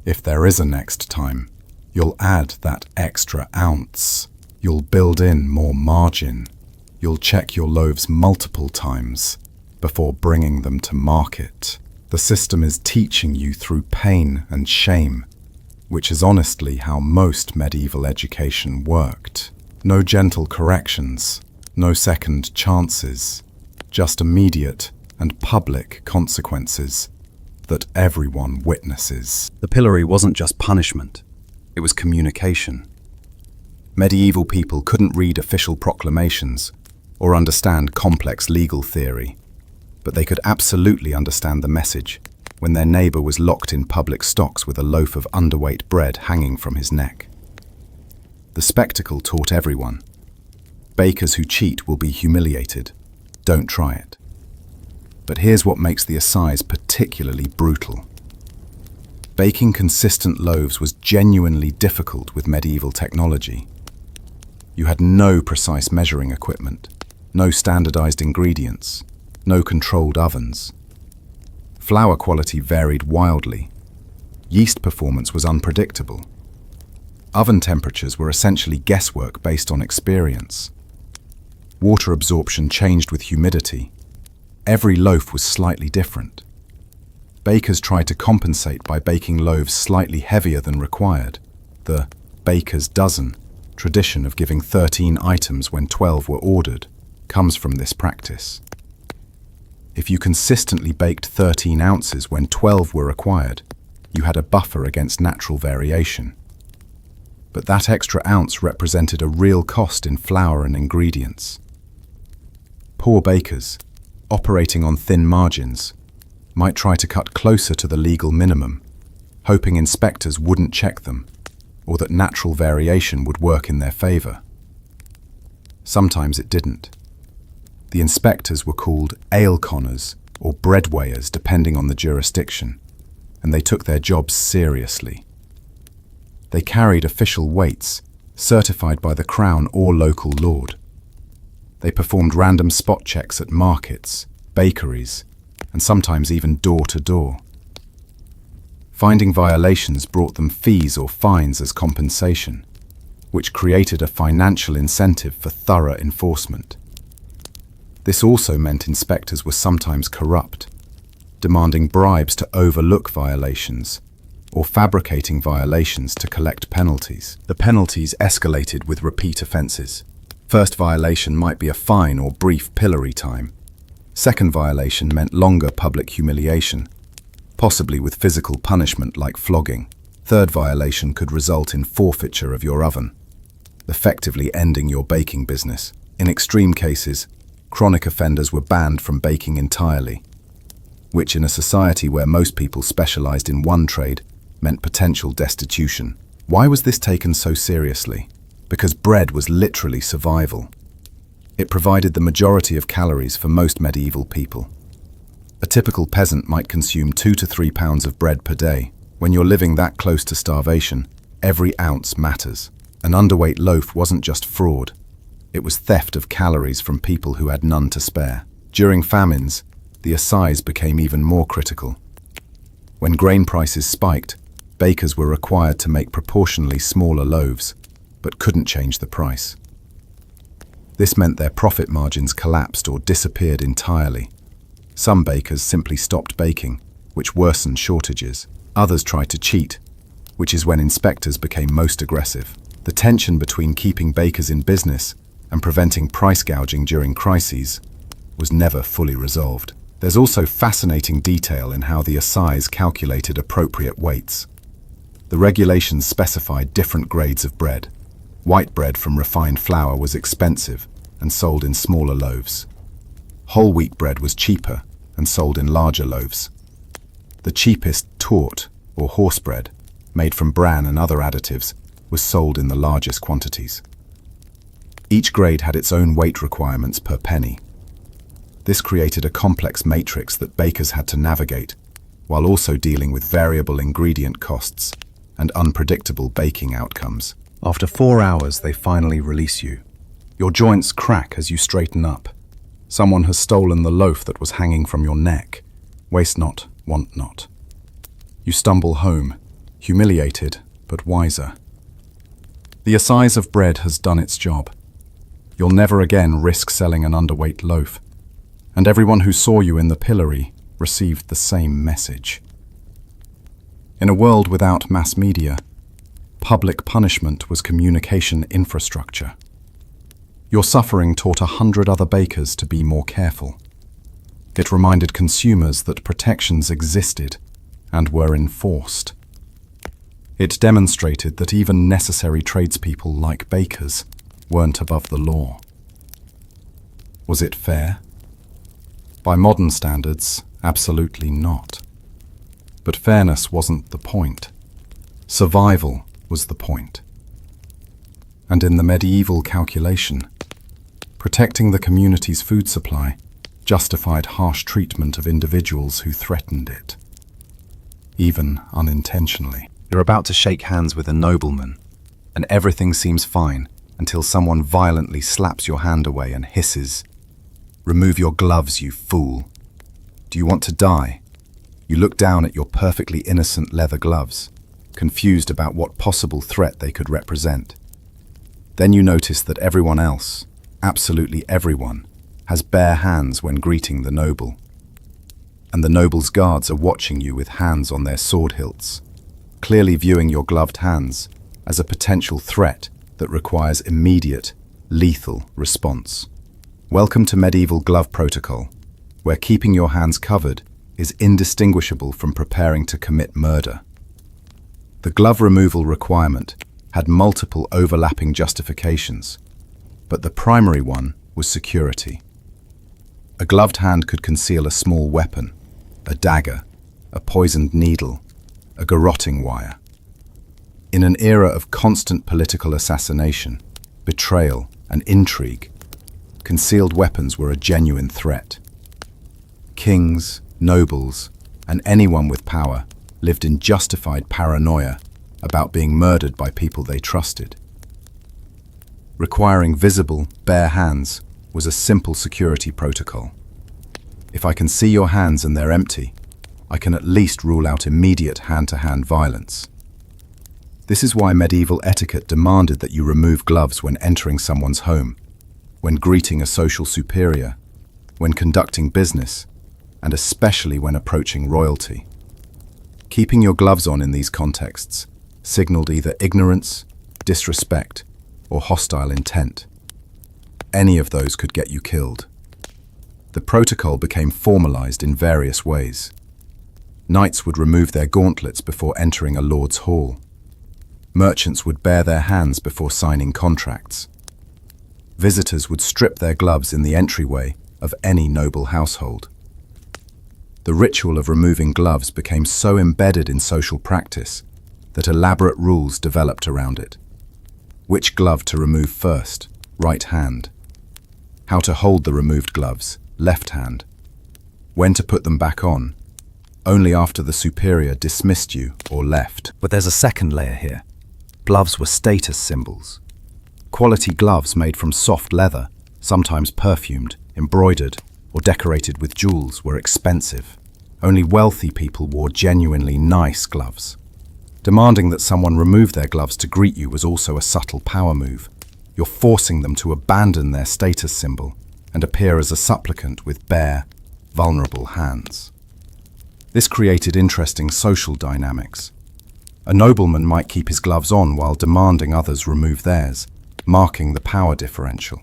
if there is a next time, you'll add that extra ounce. You'll build in more margin. You'll check your loaves multiple times before bringing them to market. The system is teaching you through pain and shame, which is honestly how most medieval education worked. No gentle corrections, no second chances, just immediate and public consequences that everyone witnesses.
The pillory wasn't just punishment, it was communication. Medieval people couldn't read official proclamations or understand complex legal theory, but they could absolutely understand the message when their neighbour was locked in public stocks with a loaf of underweight bread hanging from his neck. The spectacle taught everyone. Bakers who cheat will be humiliated. Don't try it. But here's what makes the assize particularly brutal. Baking consistent loaves was genuinely difficult with medieval technology. You had no precise measuring equipment, no standardized ingredients, no controlled ovens. Flour quality varied wildly. Yeast performance was unpredictable. Oven temperatures were essentially guesswork based on experience. Water absorption changed with humidity. Every loaf was slightly different. Bakers tried to compensate by baking loaves slightly heavier than required. The baker's dozen tradition of giving 13 items when 12 were ordered comes from this practice. If you consistently baked 13 ounces when 12 were required, you had a buffer against natural variation. But that extra ounce represented a real cost in flour and ingredients. Poor bakers, operating on thin margins, might try to cut closer to the legal minimum, hoping inspectors wouldn't check them, or that natural variation would work in their favor. Sometimes it didn't. The inspectors were called ale conners or bread weighers depending on the jurisdiction, and they took their jobs seriously. They carried official weights, certified by the Crown or local lord. They performed random spot checks at markets, bakeries, and sometimes even door to door. Finding violations brought them fees or fines as compensation, which created a financial incentive for thorough enforcement. This also meant inspectors were sometimes corrupt, demanding bribes to overlook violations, or fabricating violations to collect penalties. The penalties escalated with repeat offences. First violation might be a fine or brief pillory time. Second violation meant longer public humiliation, possibly with physical punishment like flogging. Third violation could result in forfeiture of your oven, effectively ending your baking business. In extreme cases, chronic offenders were banned from baking entirely, which in a society where most people specialized in one trade meant potential destitution. Why was this taken so seriously? Because bread was literally survival. It provided the majority of calories for most medieval people. A typical peasant might consume 2 to 3 pounds of bread per day. When you're living that close to starvation, every ounce matters. An underweight loaf wasn't just fraud. It was theft of calories from people who had none to spare. During famines, the assize became even more critical. When grain prices spiked, bakers were required to make proportionally smaller loaves, but couldn't change the price. This meant their profit margins collapsed or disappeared entirely. Some bakers simply stopped baking, which worsened shortages. Others tried to cheat, which is when inspectors became most aggressive. The tension between keeping bakers in business and preventing price gouging during crises was never fully resolved. There's also fascinating detail in how the assize calculated appropriate weights. The regulations specified different grades of bread. White bread from refined flour was expensive and sold in smaller loaves. Whole wheat bread was cheaper and sold in larger loaves. The cheapest tort, or horse bread, made from bran and other additives, was sold in the largest quantities. Each grade had its own weight requirements per penny. This created a complex matrix that bakers had to navigate, while also dealing with variable ingredient costs and unpredictable baking outcomes. After 4 hours, they finally release you. Your joints crack as you straighten up. Someone has stolen the loaf that was hanging from your neck. Waste not, want not. You stumble home, humiliated but wiser. The assize of bread has done its job. You'll never again risk selling an underweight loaf. And everyone who saw you in the pillory received the same message. In a world without mass media, public punishment was communication infrastructure.
Your suffering taught 100 other bakers to be more careful. It reminded consumers that protections existed and were enforced. It demonstrated that even necessary tradespeople like bakers weren't above the law. Was it fair? By modern standards, absolutely not. But fairness wasn't the point. Survival was the point. And in the medieval calculation, protecting the community's food supply justified harsh treatment of individuals who threatened it, even unintentionally.
You're about to shake hands with a nobleman, and everything seems fine until someone violently slaps your hand away and hisses, "Remove your gloves, you fool." Do you want to die? You look down at your perfectly innocent leather gloves, confused about what possible threat they could represent. Then you notice that everyone else, absolutely everyone, has bare hands when greeting the noble. And the noble's guards are watching you with hands on their sword hilts, clearly viewing your gloved hands as a potential threat that requires immediate, lethal response. Welcome to medieval glove protocol, where keeping your hands covered is indistinguishable from preparing to commit murder. The glove removal requirement had multiple overlapping justifications, but the primary one was security. A gloved hand could conceal a small weapon, a dagger, a poisoned needle, a garroting wire. In an era of constant political assassination, betrayal, and intrigue, concealed weapons were a genuine threat. Kings, nobles, and anyone with power lived in justified paranoia about being murdered by people they trusted. Requiring visible, bare hands was a simple security protocol. If I can see your hands and they're empty, I can at least rule out immediate hand-to-hand violence. This is why medieval etiquette demanded that you remove gloves when entering someone's home, when greeting a social superior, when conducting business, and especially when approaching royalty. Keeping your gloves on in these contexts signaled either ignorance, disrespect, or hostile intent. Any of those could get you killed. The protocol became formalized in various ways. Knights would remove their gauntlets before entering a lord's hall. Merchants would bare their hands before signing contracts. Visitors would strip their gloves in the entryway of any noble household. The ritual of removing gloves became so embedded in social practice that elaborate rules developed around it. Which glove to remove first, right hand. How to hold the removed gloves, left hand. When to put them back on, only after the superior dismissed you or left.
But there's a second layer here. Gloves were status symbols. Quality gloves made from soft leather, sometimes perfumed, embroidered, or decorated with jewels, were expensive. Only wealthy people wore genuinely nice gloves. Demanding that someone remove their gloves to greet you was also a subtle power move. You're forcing them to abandon their status symbol and appear as a supplicant with bare, vulnerable hands. This created interesting social dynamics. A nobleman might keep his gloves on while demanding others remove theirs, marking the power differential.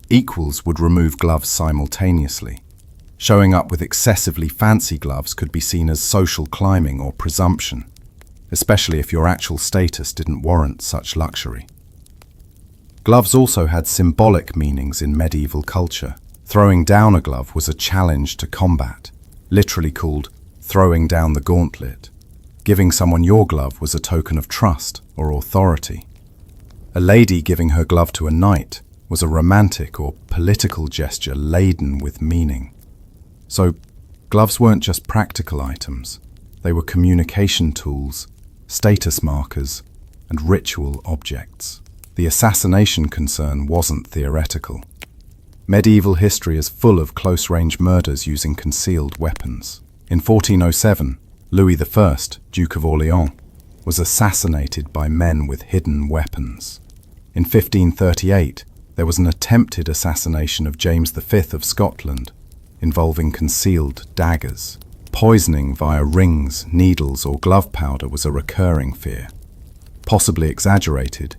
Equals would remove gloves simultaneously. Showing up with excessively fancy gloves could be seen as social climbing or presumption, especially if your actual status didn't warrant such luxury. Gloves also had symbolic meanings in medieval culture. Throwing down a glove was a challenge to combat, literally called throwing down the gauntlet. Giving someone your glove was a token of trust or authority. A lady giving her glove to a knight was a romantic or political gesture laden with meaning. So, gloves weren't just practical items. They were communication tools, status markers, and ritual objects. The assassination concern wasn't theoretical. Medieval history is full of close-range murders using concealed weapons. In 1407, Louis I, Duke of Orléans, was assassinated by men with hidden weapons. In 1538, there was an attempted assassination of James V of Scotland, involving concealed daggers. Poisoning via rings, needles, or glove powder was a recurring fear. Possibly exaggerated,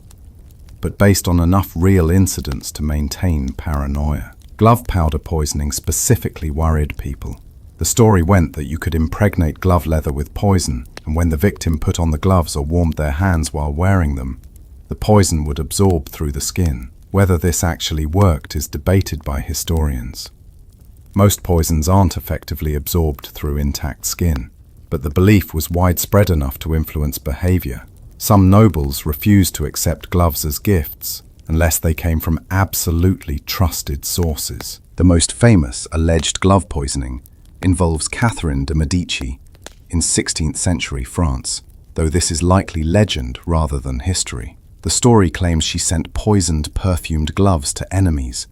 but based on enough real incidents to maintain paranoia. Glove powder poisoning specifically worried people. The story went that you could impregnate glove leather with poison, and when the victim put on the gloves or warmed their hands while wearing them, the poison would absorb through the skin. Whether this actually worked is debated by historians. Most poisons aren't effectively absorbed through intact skin, but the belief was widespread enough to influence behavior. Some nobles refused to accept gloves as gifts unless they came from absolutely trusted sources. The most famous alleged glove poisoning involves Catherine de' Medici in 16th century France, though this is likely legend rather than history. The story claims she sent poisoned, perfumed gloves to enemies,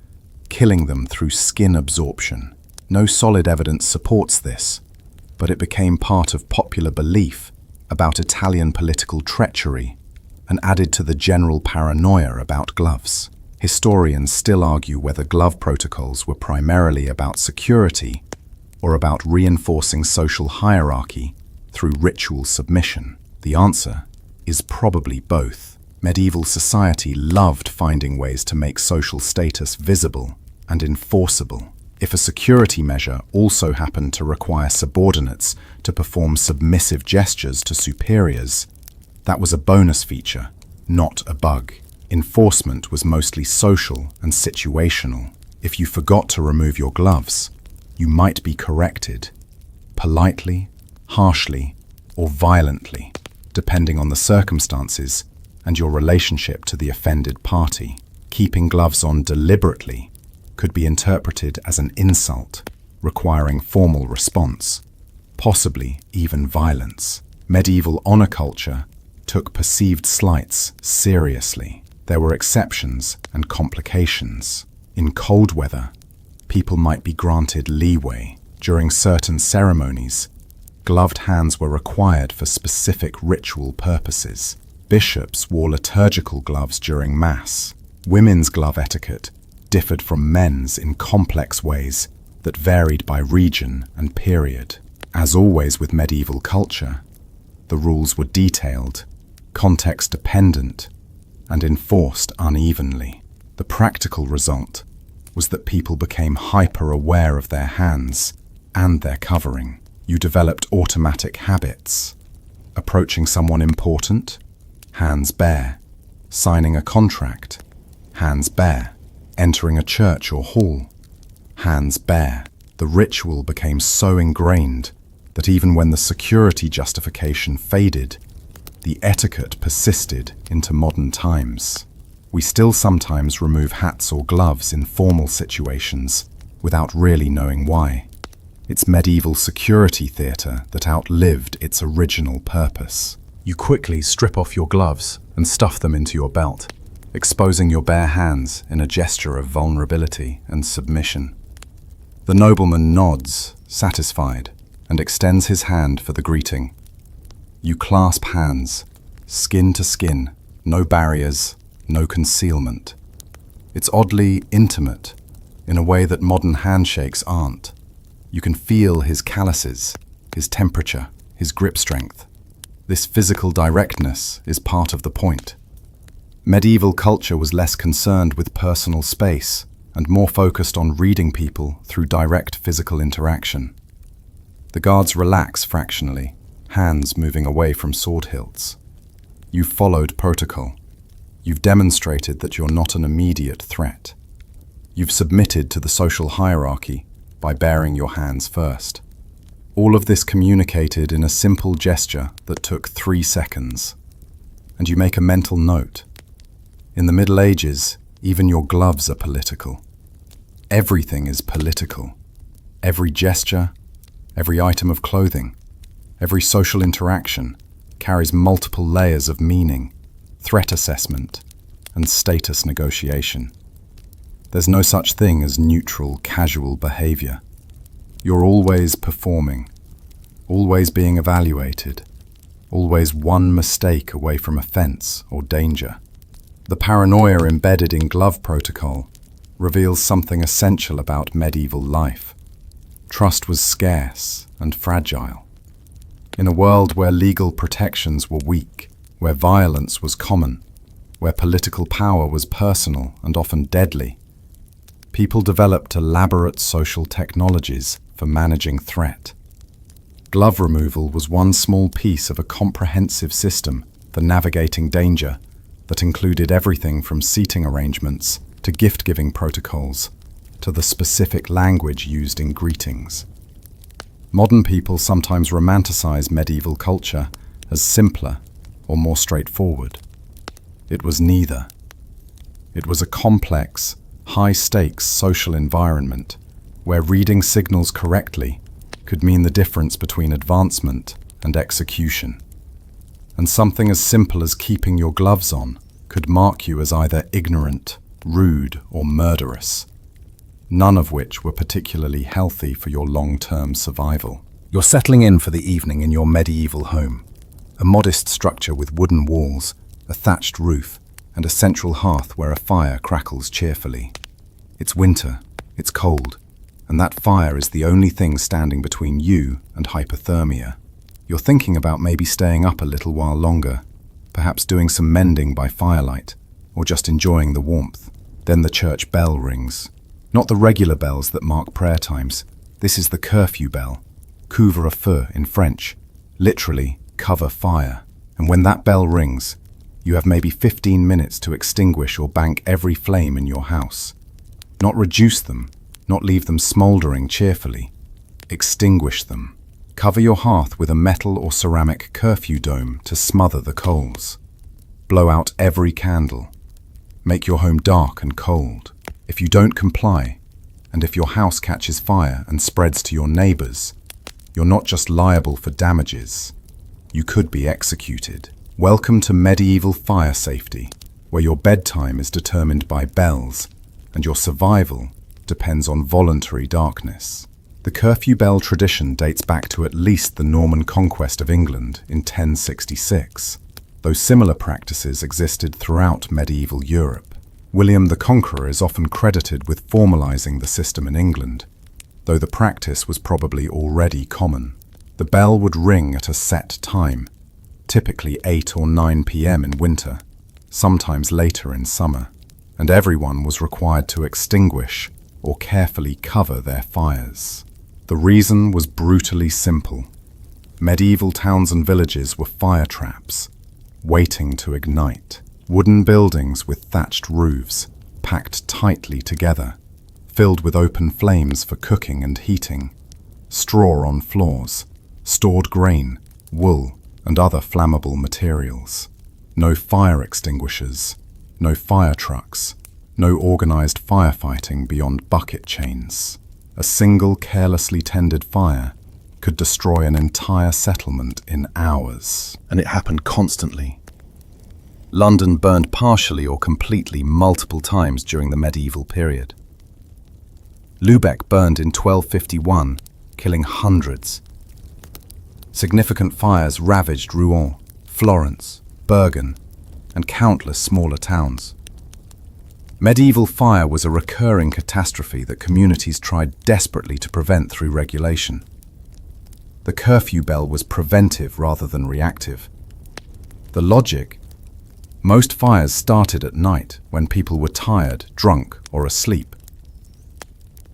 killing them through skin absorption. No solid evidence supports this, but it became part of popular belief about Italian political treachery and added to the general paranoia about gloves. Historians still argue whether glove protocols were primarily about security or about reinforcing social hierarchy through ritual submission. The answer is probably both. Medieval society loved finding ways to make social status visible and enforceable. If a security measure also happened to require subordinates to perform submissive gestures to superiors, that was a bonus feature, not a bug. Enforcement was mostly social and situational. If you forgot to remove your gloves, you might be corrected, politely, harshly, or violently, depending on the circumstances and your relationship to the offended party. Keeping gloves on deliberately could be interpreted as an insult, requiring formal response, possibly even violence. Medieval honor culture took perceived slights seriously. There were exceptions and complications. In cold weather, people might be granted leeway. During certain ceremonies, gloved hands were required for specific ritual purposes. Bishops wore liturgical gloves during Mass. Women's glove etiquette differed from men's in complex ways that varied by region and period. As always with medieval culture, the rules were detailed, context-dependent, and enforced unevenly. The practical result was that people became hyper-aware of their hands and their covering. You developed automatic habits. Approaching someone important, hands bare. Signing a contract, hands bare. Entering a church or hall, hands bare. The ritual became so ingrained that even when the security justification faded, the etiquette persisted into modern times. We still sometimes remove hats or gloves in formal situations without really knowing why. It's medieval security theatre that outlived its original purpose. You quickly strip off your gloves and stuff them into your belt, exposing your bare hands in a gesture of vulnerability and submission. The nobleman nods, satisfied, and extends his hand for the greeting. You clasp hands, skin to skin, no barriers, no concealment. It's oddly intimate, in a way that modern handshakes aren't. You can feel his calluses, his temperature, his grip strength. This physical directness is part of the point. Medieval culture was less concerned with personal space and more focused on reading people through direct physical interaction. The guards relax fractionally, hands moving away from sword hilts. You've followed protocol. You've demonstrated that you're not an immediate threat. You've submitted to the social hierarchy by baring your hands first. All of this communicated in a simple gesture that took 3 seconds. And you make a mental note. In the Middle Ages, even your gloves are political. Everything is political. Every gesture, every item of clothing, every social interaction carries multiple layers of meaning, threat assessment, and status negotiation. There's no such thing as neutral, casual behavior. You're always performing, always being evaluated, always one mistake away from offense or danger. The paranoia embedded in glove protocol reveals something essential about medieval life. Trust was scarce and fragile. In a world where legal protections were weak, where violence was common, where political power was personal and often deadly. People developed elaborate social technologies for managing threat. Glove removal was one small piece of a comprehensive system for navigating danger that included everything from seating arrangements to gift-giving protocols to the specific language used in greetings. Modern people sometimes romanticize medieval culture as simpler or more straightforward. It was neither. It was a complex, high-stakes social environment where reading signals correctly could mean the difference between advancement and execution. And something as simple as keeping your gloves on could mark you as either ignorant, rude, or murderous, none of which were particularly healthy for your long-term survival. You're settling in for the evening in your medieval home, a modest structure with wooden walls, a thatched roof, and a central hearth where a fire crackles cheerfully. It's winter, it's cold, and that fire is the only thing standing between you and hypothermia. You're thinking about maybe staying up a little while longer, perhaps doing some mending by firelight, or just enjoying the warmth. Then the church bell rings. Not the regular bells that mark prayer times. This is the curfew bell, couvre-feu in French, literally cover fire. And when that bell rings, you have maybe 15 minutes to extinguish or bank every flame in your house. Not reduce them, not leave them smouldering cheerfully. Extinguish them. Cover your hearth with a metal or ceramic curfew dome to smother the coals. Blow out every candle. Make your home dark and cold. If you don't comply, and if your house catches fire and spreads to your neighbors, you're not just liable for damages, you could be executed. Welcome to medieval fire safety, where your bedtime is determined by bells, and your survival depends on voluntary darkness. The curfew bell tradition dates back to at least the Norman conquest of England in 1066, though similar practices existed throughout medieval Europe. William the Conqueror is often credited with formalizing the system in England, though the practice was probably already common. The bell would ring at a set time, typically 8 or 9 p.m. in winter, sometimes later in summer, and everyone was required to extinguish or carefully cover their fires. The reason was brutally simple. Medieval towns and villages were fire traps, waiting to ignite. Wooden buildings with thatched roofs, packed tightly together, filled with open flames for cooking and heating, straw on floors, stored grain, wool, and other flammable materials. No fire extinguishers, no fire trucks, no organized firefighting beyond bucket chains. A single carelessly tended fire could destroy an entire settlement in hours. And it happened constantly. London burned partially or completely multiple times during the medieval period. Lubeck burned in 1251, killing hundreds. Significant fires ravaged Rouen, Florence, Bergen, and countless smaller towns. Medieval fire was a recurring catastrophe that communities tried desperately to prevent through regulation. The curfew bell was preventive rather than reactive. The logic: most fires started at night when people were tired, drunk, or asleep.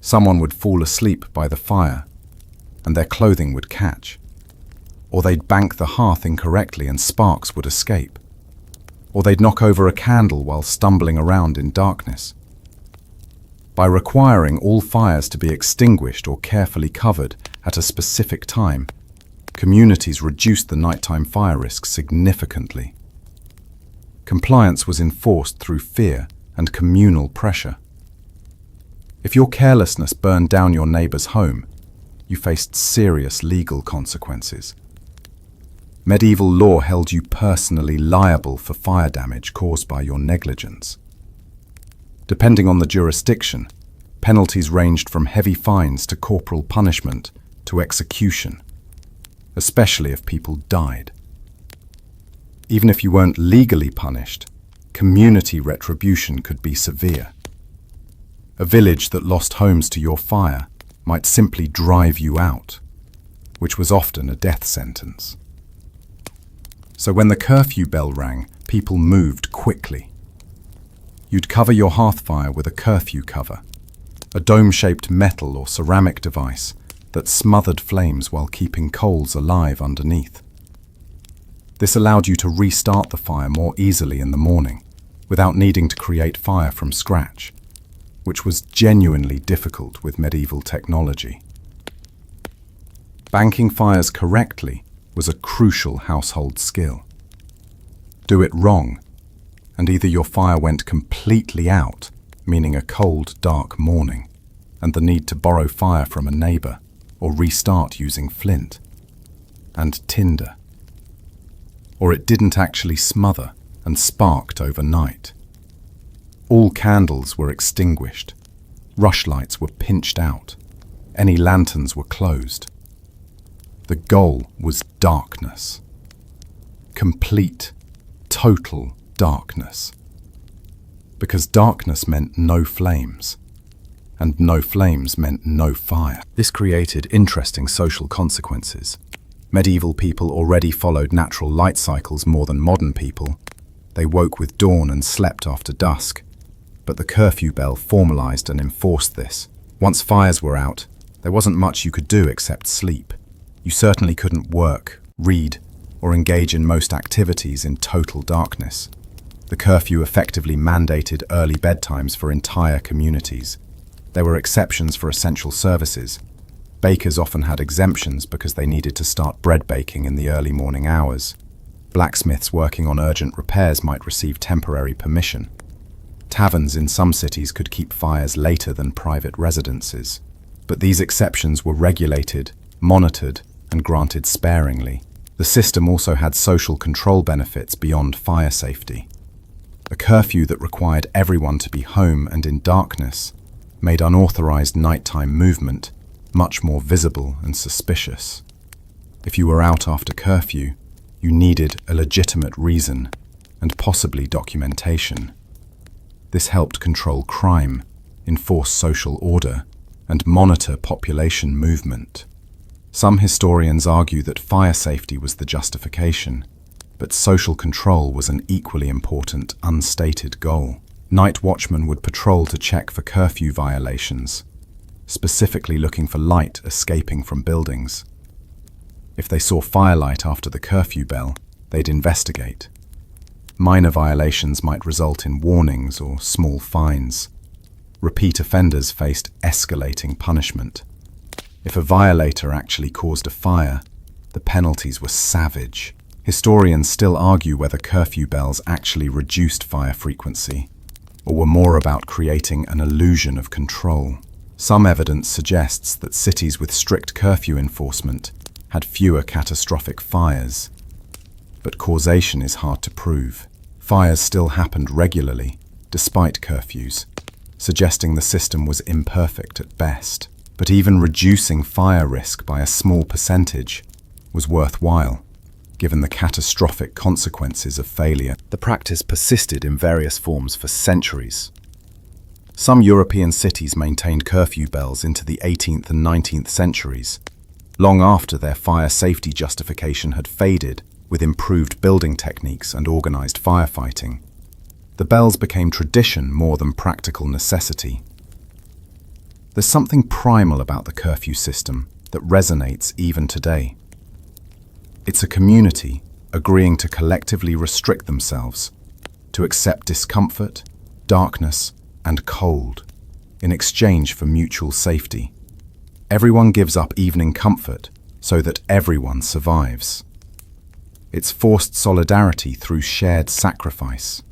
Someone would fall asleep by the fire, and their clothing would catch. Or they'd bank the hearth incorrectly and sparks would escape. Or they'd knock over a candle while stumbling around in darkness. By requiring all fires to be extinguished or carefully covered at a specific time, communities reduced the nighttime fire risk significantly. Compliance was enforced through fear and communal pressure. If your carelessness burned down your neighbor's home, you faced serious legal consequences. Medieval law held you personally liable for fire damage caused by your negligence. Depending on the jurisdiction, penalties ranged from heavy fines to corporal punishment to execution, especially if people died. Even if you weren't legally punished, community retribution could be severe. A village that lost homes to your fire might simply drive you out, which was often a death sentence. So when the curfew bell rang, people moved quickly. You'd cover your hearth fire with a curfew cover, a dome-shaped metal or ceramic device that smothered flames while keeping coals alive underneath. This allowed you to restart the fire more easily in the morning, without needing to create fire from scratch, which was genuinely difficult with medieval technology. Banking fires correctly was a crucial household skill. Do it wrong, and either your fire went completely out, meaning a cold, dark morning, and the need to borrow fire from a neighbor, or restart using flint and tinder. Or it didn't actually smother and sparked overnight. All candles were extinguished, rushlights were pinched out, any lanterns were closed. The goal was darkness. Complete, total darkness. Because darkness meant no flames, and no flames meant no fire. This created interesting social consequences. Medieval people already followed natural light cycles more than modern people. They woke with dawn and slept after dusk. But the curfew bell formalized and enforced this. Once fires were out, there wasn't much you could do except sleep. You certainly couldn't work, read, or engage in most activities in total darkness. The curfew effectively mandated early bedtimes for entire communities. There were exceptions for essential services. Bakers often had exemptions because they needed to start bread baking in the early morning hours. Blacksmiths working on urgent repairs might receive temporary permission. Taverns in some cities could keep fires later than private residences. But these exceptions were regulated, monitored, and granted sparingly. The system also had social control benefits beyond fire safety. A curfew that required everyone to be home and in darkness made unauthorized nighttime movement much more visible and suspicious. If you were out after curfew, you needed a legitimate reason and possibly documentation. This helped control crime, enforce social order, and monitor population movement. Some historians argue that fire safety was the justification, but social control was an equally important, unstated goal. Night watchmen would patrol to check for curfew violations, specifically looking for light escaping from buildings. If they saw firelight after the curfew bell, they'd investigate. Minor violations might result in warnings or small fines. Repeat offenders faced escalating punishment. If a violator actually caused a fire, the penalties were savage. Historians still argue whether curfew bells actually reduced fire frequency, or were more about creating an illusion of control. Some evidence suggests that cities with strict curfew enforcement had fewer catastrophic fires, but causation is hard to prove. Fires still happened regularly, despite curfews, suggesting the system was imperfect at best. But even reducing fire risk by a small percentage was worthwhile, given the catastrophic consequences of failure. The practice persisted in various forms for centuries. Some European cities maintained curfew bells into the 18th and 19th centuries, long after their fire safety justification had faded with improved building techniques and organized firefighting. The bells became tradition more than practical necessity. There's something primal about the curfew system that resonates even today. It's a community agreeing to collectively restrict themselves, to accept discomfort, darkness, and cold in exchange for mutual safety. Everyone gives up evening comfort so that everyone survives. It's forced solidarity through shared sacrifice.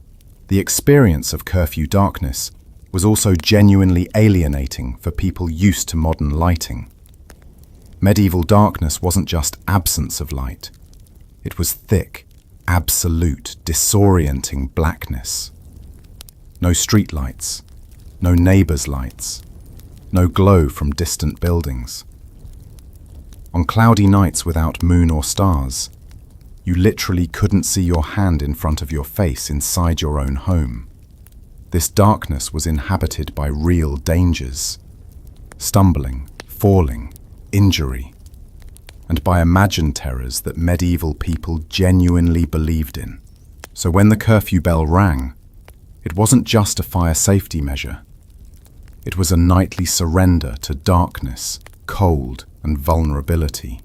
The experience of curfew darkness was also genuinely alienating for people used to modern lighting. Medieval darkness wasn't just absence of light. It was thick, absolute, disorienting blackness. No streetlights, no neighbors' lights, no glow from distant buildings. On cloudy nights without moon or stars, you literally couldn't see your hand in front of your face inside your own home. This darkness was inhabited by real dangers, stumbling, falling, injury, and by imagined terrors that medieval people genuinely believed in. So when the curfew bell rang, It wasn't just a fire safety measure. It was a nightly surrender to darkness, cold, and vulnerability.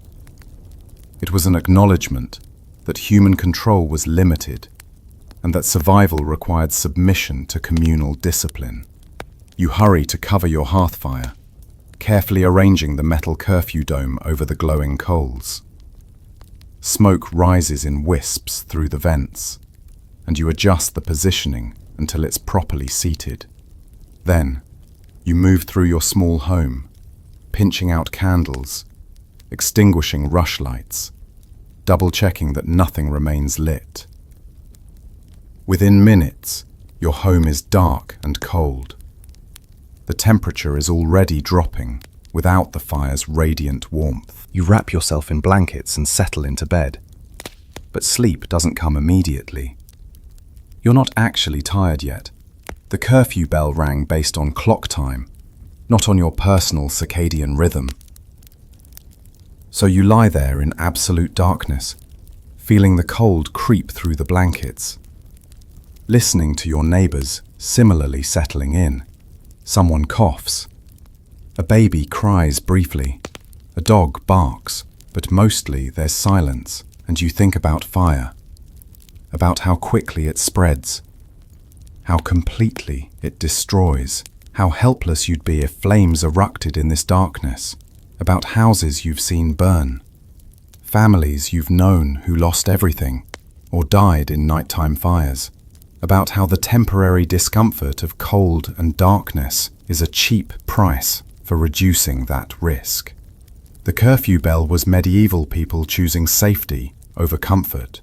It was an acknowledgement that human control was limited and that survival required submission to communal discipline. You hurry to cover your hearth fire, carefully arranging the metal curfew dome over the glowing coals. Smoke rises in wisps through the vents, and you adjust the positioning until it's properly seated. Then, you move through your small home, pinching out candles, extinguishing rushlights, double-checking that nothing remains lit. Within minutes, your home is dark and cold. The temperature is already dropping without the fire's radiant warmth. You wrap yourself in blankets and settle into bed. But sleep doesn't come immediately. You're not actually tired yet. The curfew bell rang based on clock time, not on your personal circadian rhythm. So you lie there in absolute darkness, feeling the cold creep through the blankets, listening to your neighbors similarly settling in. Someone coughs. A baby cries briefly. A dog barks, but mostly there's silence, and you think about fire, about how quickly it spreads, how completely it destroys, how helpless you'd be if flames erupted in this darkness, about houses you've seen burn, families you've known who lost everything or died in nighttime fires, about how the temporary discomfort of cold and darkness is a cheap price for reducing that risk. The curfew bell was medieval people choosing safety over comfort,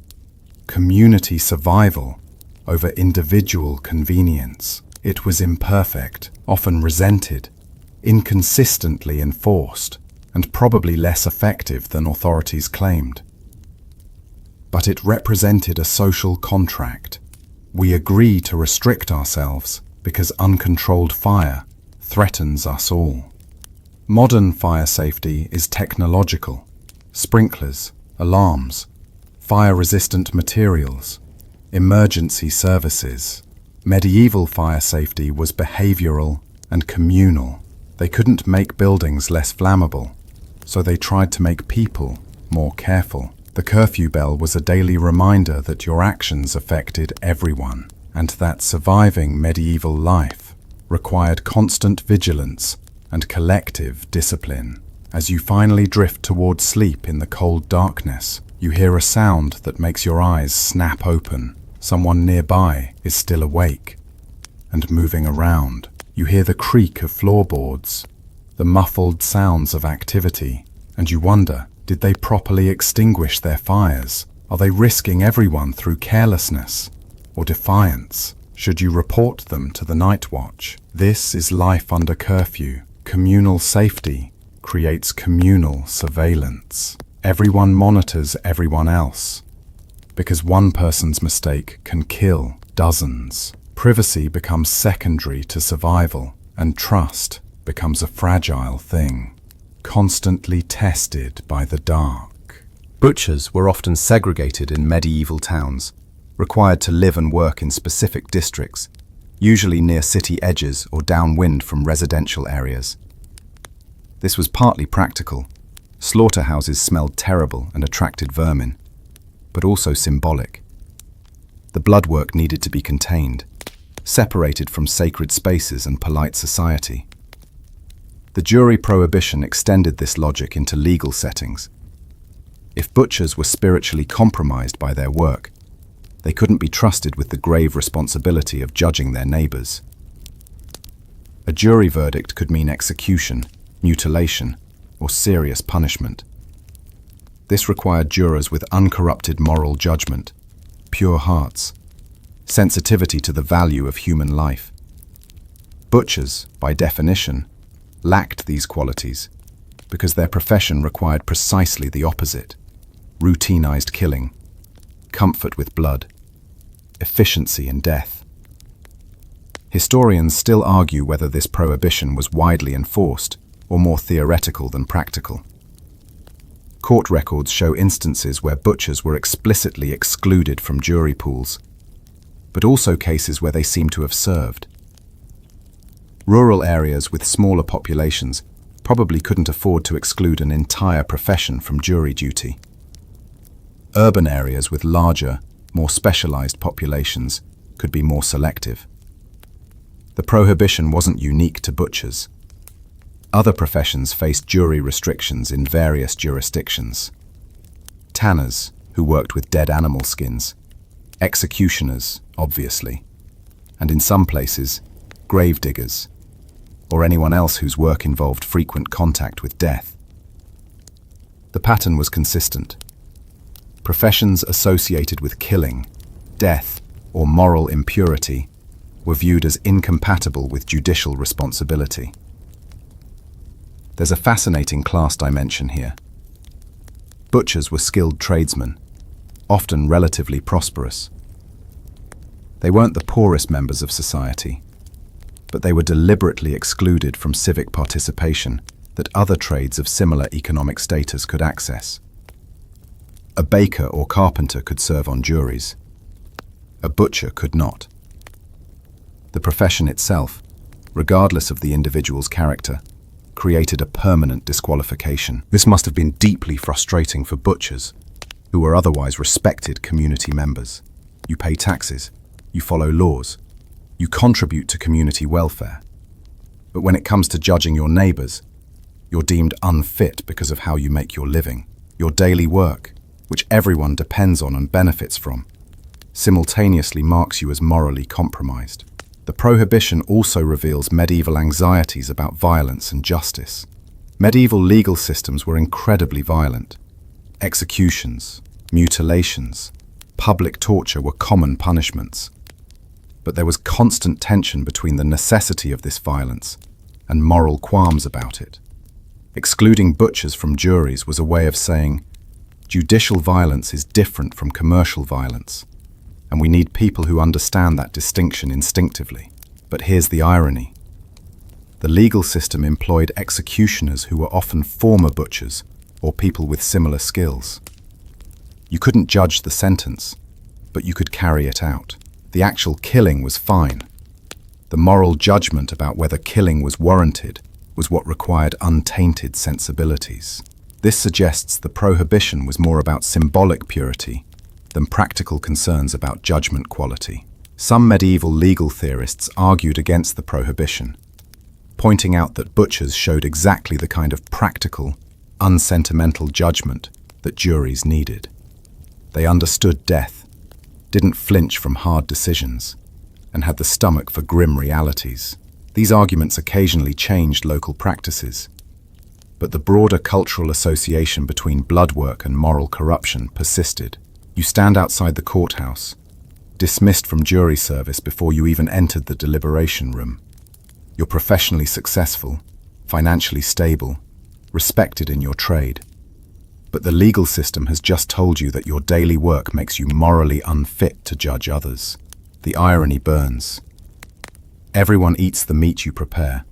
community survival over individual convenience. It was imperfect, often resented, inconsistently enforced, and probably less effective than authorities claimed. But it represented a social contract. We agree to restrict ourselves because uncontrolled fire threatens us all. Modern fire safety is technological. Sprinklers, alarms, fire-resistant materials, emergency services. Medieval fire safety was behavioral and communal. They couldn't make buildings less flammable, so they tried to make people more careful. The curfew bell was a daily reminder that your actions affected everyone, and that surviving medieval life required constant vigilance and collective discipline. As you finally drift towards sleep in the cold darkness, you hear a sound that makes your eyes snap open. Someone nearby is still awake and moving around. You hear the creak of floorboards, the muffled sounds of activity, and you wonder, did they properly extinguish their fires? Are they risking everyone through carelessness or defiance? Should you report them to the night watch? This is life under curfew. Communal safety creates communal surveillance. Everyone monitors everyone else, because one person's mistake can kill dozens. Privacy becomes secondary to survival, and trust becomes a fragile thing, constantly tested by the dark. Butchers were often segregated in medieval towns, required to live and work in specific districts, usually near city edges or downwind from residential areas. This was partly practical. Slaughterhouses smelled terrible and attracted vermin, but also symbolic. The blood work needed to be contained, separated from sacred spaces and polite society. The jury prohibition extended this logic into legal settings. If butchers were spiritually compromised by their work, they couldn't be trusted with the grave responsibility of judging their neighbors. A jury verdict could mean execution, mutilation, or serious punishment. This required jurors with uncorrupted moral judgment, pure hearts, sensitivity to the value of human life. Butchers, by definition, lacked these qualities because their profession required precisely the opposite: routinized killing, comfort with blood, efficiency in death. Historians still argue whether this prohibition was widely enforced or more theoretical than practical. Court records show instances where butchers were explicitly excluded from jury pools, but also cases where they seem to have served. Rural areas with smaller populations probably couldn't afford to exclude an entire profession from jury duty. Urban areas with larger, more specialized populations could be more selective. The prohibition wasn't unique to butchers. Other professions faced jury restrictions in various jurisdictions. Tanners, who worked with dead animal skins, executioners, obviously, and in some places, grave diggers, or anyone else whose work involved frequent contact with death. The pattern was consistent. Professions associated with killing, death, or moral impurity were viewed as incompatible with judicial responsibility. There's a fascinating class dimension here. Butchers were skilled tradesmen, often relatively prosperous. They weren't the poorest members of society, but they were deliberately excluded from civic participation that other trades of similar economic status could access. A baker or carpenter could serve on juries. A butcher could not. The profession itself, regardless of the individual's character, created a permanent disqualification. This must have been deeply frustrating for butchers, who were otherwise respected community members. You pay taxes, you follow laws, you contribute to community welfare. But when it comes to judging your neighbors, you're deemed unfit because of how you make your living. Your daily work, which everyone depends on and benefits from, simultaneously marks you as morally compromised. The prohibition also reveals medieval anxieties about violence and justice. Medieval legal systems were incredibly violent. Executions, mutilations, public torture were common punishments. But there was constant tension between the necessity of this violence and moral qualms about it. Excluding butchers from juries was a way of saying, judicial violence is different from commercial violence, and we need people who understand that distinction instinctively. But here's the irony. The legal system employed executioners who were often former butchers or people with similar skills. You couldn't judge the sentence, but you could carry it out. The actual killing was fine. The moral judgment about whether killing was warranted was what required untainted sensibilities. This suggests the prohibition was more about symbolic purity than practical concerns about judgment quality. Some medieval legal theorists argued against the prohibition, pointing out that butchers showed exactly the kind of practical, unsentimental judgment that juries needed. They understood death, didn't flinch from hard decisions, and had the stomach for grim realities. These arguments occasionally changed local practices, but the broader cultural association between blood work and moral corruption persisted. You stand outside the courthouse, dismissed from jury service before you even entered the deliberation room. You're professionally successful, financially stable, respected in your trade. But the legal system has just told you that your daily work makes you morally unfit to judge others. The irony burns. Everyone eats the meat you prepare,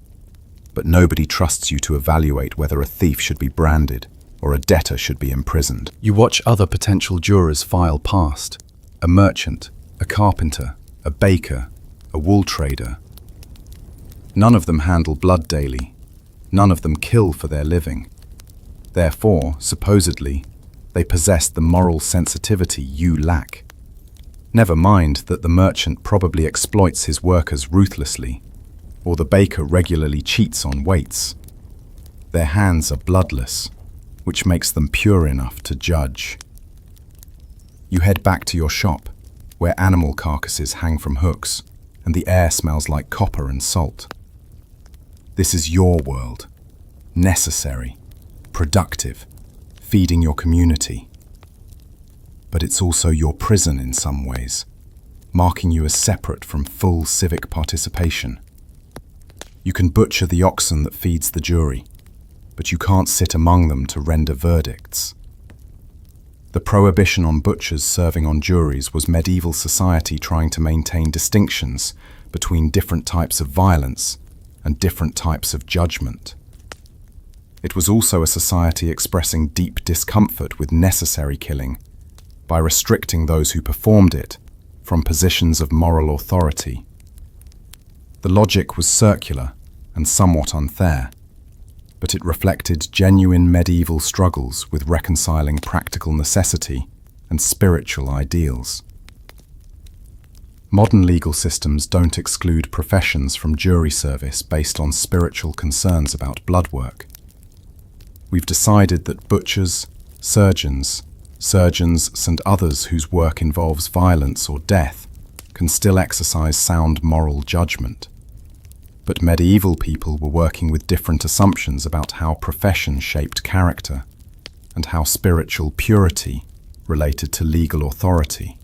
but nobody trusts you to evaluate whether a thief should be branded or a debtor should be imprisoned. You watch other potential jurors file past. A merchant, a carpenter, a baker, a wool trader. None of them handle blood daily. None of them kill for their living. Therefore, supposedly, they possess the moral sensitivity you lack. Never mind that the merchant probably exploits his workers ruthlessly, or the baker regularly cheats on weights. Their hands are bloodless, which makes them pure enough to judge. You head back to your shop, where animal carcasses hang from hooks, and the air smells like copper and salt. This is your world, necessary, productive, feeding your community. But it's also your prison in some ways, marking you as separate from full civic participation. You can butcher the oxen that feeds the jury, but you can't sit among them to render verdicts. The prohibition on butchers serving on juries was medieval society trying to maintain distinctions between different types of violence and different types of judgment. It was also a society expressing deep discomfort with necessary killing by restricting those who performed it from positions of moral authority. The logic was circular and somewhat unfair, but it reflected genuine medieval struggles with reconciling practical necessity and spiritual ideals. Modern legal systems don't exclude professions from jury service based on spiritual concerns about blood work. We've decided that butchers, surgeons and others whose work involves violence or death can still exercise sound moral judgment. But medieval people were working with different assumptions about how profession shaped character and how spiritual purity related to legal authority.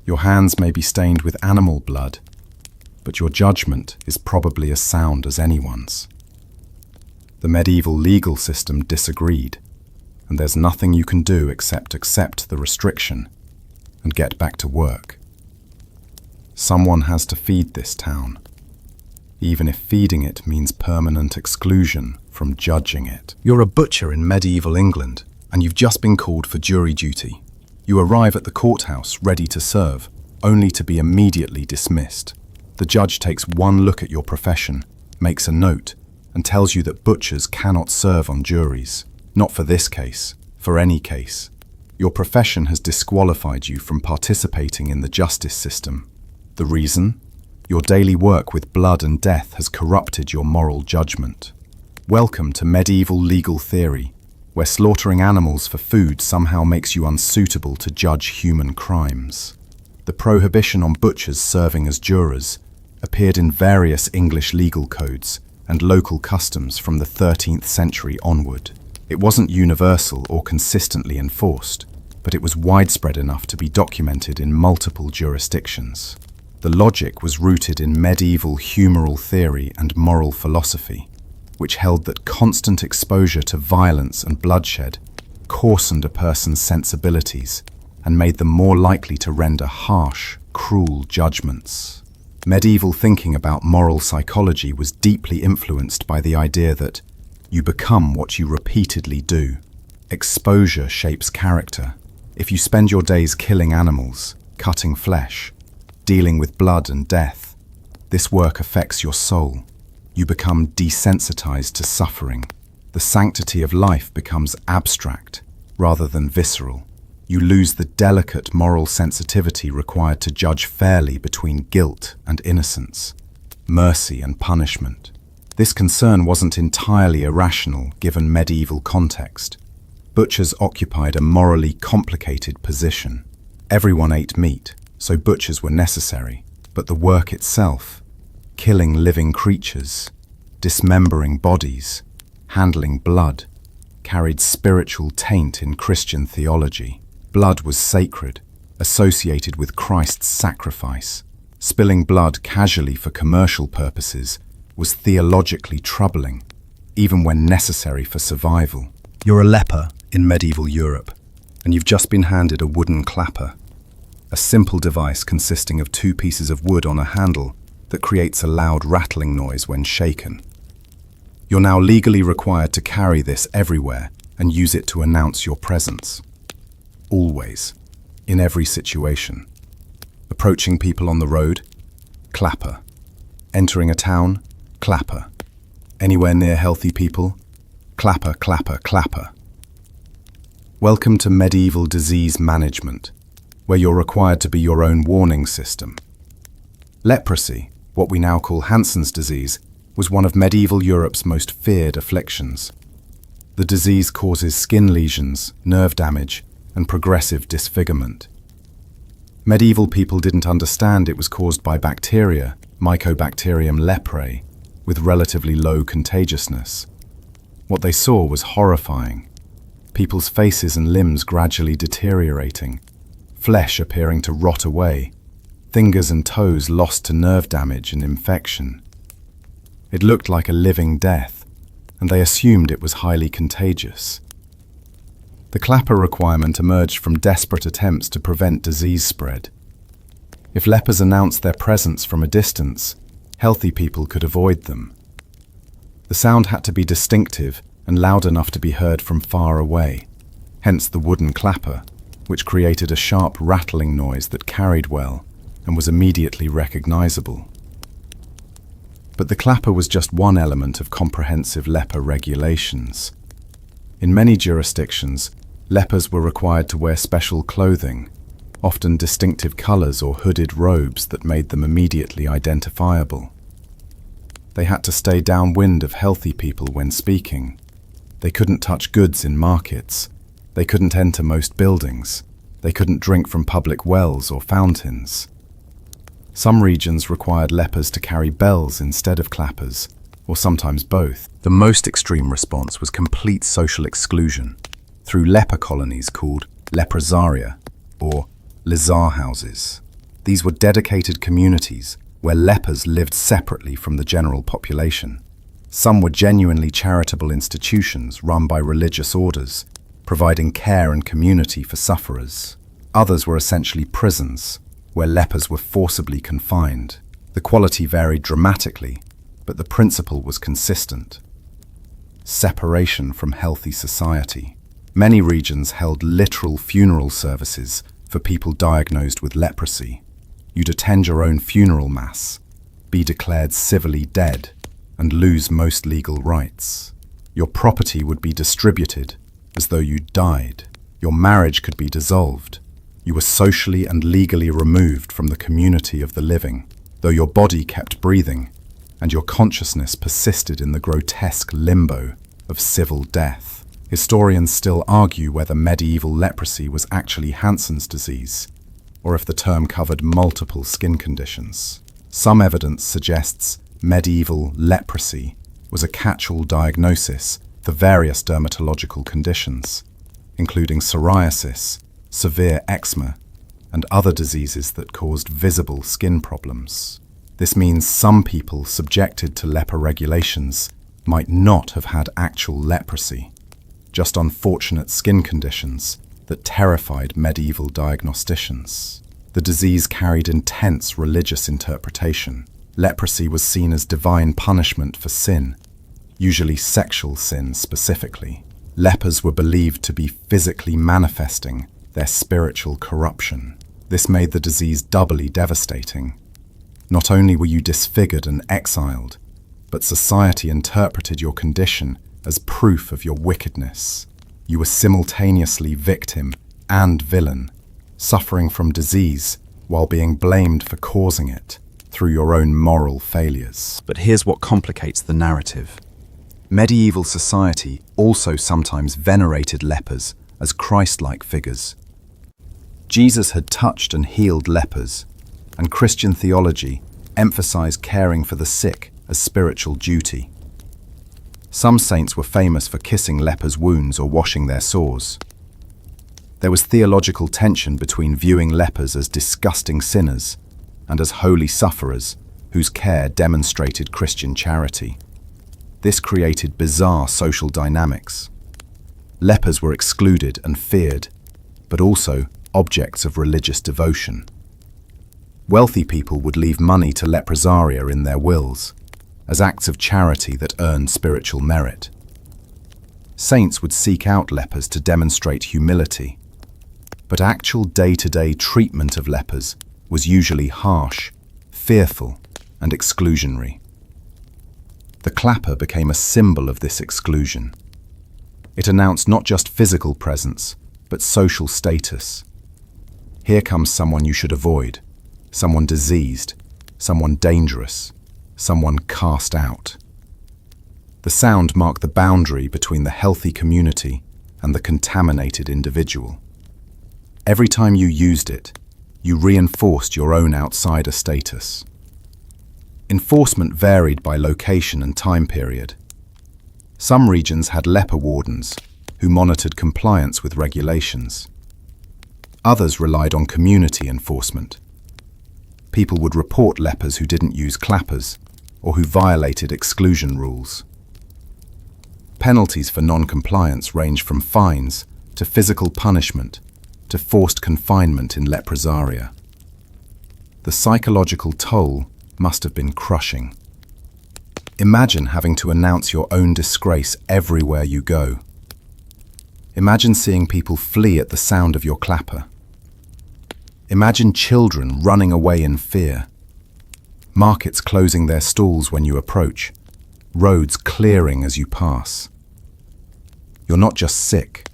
Your hands may be stained with animal blood, but your judgment is probably as sound as anyone's. The medieval legal system disagreed, and there's nothing you can do except accept the restriction and get back to work. Someone has to feed this town, even if feeding it means permanent exclusion from judging it. You're a butcher in medieval England, and you've just been called for jury duty. You arrive at the courthouse ready to serve, only to be immediately dismissed. The judge takes one look at your profession, makes a note, and tells you that butchers cannot serve on juries. Not for this case, for any case. Your profession has disqualified you from participating in the justice system. The reason? Your daily work with blood and death has corrupted your moral judgment. Welcome to medieval legal theory, where slaughtering animals for food somehow makes you unsuitable to judge human crimes. The prohibition on butchers serving as jurors appeared in various English legal codes and local customs from the 13th century onward. It wasn't universal or consistently enforced, but it was widespread enough to be documented in multiple jurisdictions. The logic was rooted in medieval humoral theory and moral philosophy, which held that constant exposure to violence and bloodshed coarsened a person's sensibilities and made them more likely to render harsh, cruel judgments. Medieval thinking about moral psychology was deeply influenced by the idea that you become what you repeatedly do. Exposure shapes character. If you spend your days killing animals, cutting flesh, dealing with blood and death, this work affects your soul. You become desensitized to suffering. The sanctity of life becomes abstract rather than visceral. You lose the delicate moral sensitivity required to judge fairly between guilt and innocence, mercy and punishment. This concern wasn't entirely irrational given medieval context. Butchers occupied a morally complicated position. Everyone ate meat, so butchers were necessary, but the work itself, killing living creatures, dismembering bodies, handling blood, carried spiritual taint in Christian theology. Blood was sacred, associated with Christ's sacrifice. Spilling blood casually for commercial purposes was theologically troubling, even when necessary for survival. You're a leper in medieval Europe, and you've just been handed a wooden clapper, a simple device consisting of two pieces of wood on a handle that creates a loud rattling noise when shaken. You're now legally required to carry this everywhere and use it to announce your presence. Always, in every situation. Approaching people on the road, clapper. Entering a town, clapper. Anywhere near healthy people, clapper, clapper, clapper. Welcome to medieval disease management, where you're required to be your own warning system. Leprosy, what we now call Hansen's disease, was one of medieval Europe's most feared afflictions. The disease causes skin lesions, nerve damage, and progressive disfigurement. Medieval people didn't understand it was caused by bacteria, Mycobacterium leprae, with relatively low contagiousness. What they saw was horrifying. People's faces and limbs gradually deteriorating, flesh appearing to rot away, fingers and toes lost to nerve damage and infection. It looked like a living death, and they assumed it was highly contagious. The clapper requirement emerged from desperate attempts to prevent disease spread. If lepers announced their presence from a distance, healthy people could avoid them. The sound had to be distinctive and loud enough to be heard from far away, hence the wooden clapper, which created a sharp rattling noise that carried well and was immediately recognizable. But the clapper was just one element of comprehensive leper regulations. In many jurisdictions, lepers were required to wear special clothing, often distinctive colors or hooded robes that made them immediately identifiable. They had to stay downwind of healthy people when speaking. They couldn't touch goods in markets. They couldn't enter most buildings. They couldn't drink from public wells or fountains. Some regions required lepers to carry bells instead of clappers, or sometimes both. The most extreme response was complete social exclusion through leper colonies called leprosaria, or lazar houses. These were dedicated communities where lepers lived separately from the general population. Some were genuinely charitable institutions run by religious orders, providing care and community for sufferers. Others were essentially prisons, where lepers were forcibly confined. The quality varied dramatically, but the principle was consistent. Separation from healthy society. Many regions held literal funeral services for people diagnosed with leprosy. You'd attend your own funeral mass, be declared civilly dead, and lose most legal rights. Your property would be distributed as though you'd died. Your marriage could be dissolved. You were socially and legally removed from the community of the living, though your body kept breathing, and your consciousness persisted in the grotesque limbo of civil death. Historians still argue whether medieval leprosy was actually Hansen's disease, or if the term covered multiple skin conditions. Some evidence suggests medieval leprosy was a catch-all diagnosis for various dermatological conditions, including psoriasis, severe eczema, and other diseases that caused visible skin problems. This means some people subjected to leper regulations might not have had actual leprosy, just unfortunate skin conditions that terrified medieval diagnosticians. The disease carried intense religious interpretation. Leprosy was seen as divine punishment for sin, usually sexual sin specifically. Lepers were believed to be physically manifesting their spiritual corruption. This made the disease doubly devastating. Not only were you disfigured and exiled, but society interpreted your condition as proof of your wickedness. You were simultaneously victim and villain, suffering from disease while being blamed for causing it through your own moral failures. But here's what complicates the narrative. Medieval society also sometimes venerated lepers as Christ-like figures. Jesus had touched and healed lepers, and Christian theology emphasized caring for the sick as spiritual duty. Some saints were famous for kissing lepers' wounds or washing their sores. There was theological tension between viewing lepers as disgusting sinners and as holy sufferers whose care demonstrated Christian charity. This created bizarre social dynamics. Lepers were excluded and feared, but also objects of religious devotion. Wealthy people would leave money to leprosaria in their wills, as acts of charity that earned spiritual merit. Saints would seek out lepers to demonstrate humility, but actual day-to-day treatment of lepers was usually harsh, fearful, and exclusionary. The clapper became a symbol of this exclusion. It announced not just physical presence, but social status. Here comes someone you should avoid, someone diseased, someone dangerous, someone cast out. The sound marked the boundary between the healthy community and the contaminated individual. Every time you used it, you reinforced your own outsider status. Enforcement varied by location and time period. Some regions had leper wardens who monitored compliance with regulations. Others relied on community enforcement. People would report lepers who didn't use clappers or who violated exclusion rules. Penalties for non-compliance range from fines to physical punishment to forced confinement in leprosaria. The psychological toll must have been crushing. Imagine having to announce your own disgrace everywhere you go. Imagine seeing people flee at the sound of your clapper. Imagine children running away in fear. Markets closing their stalls when you approach. Roads clearing as you pass. You're not just sick.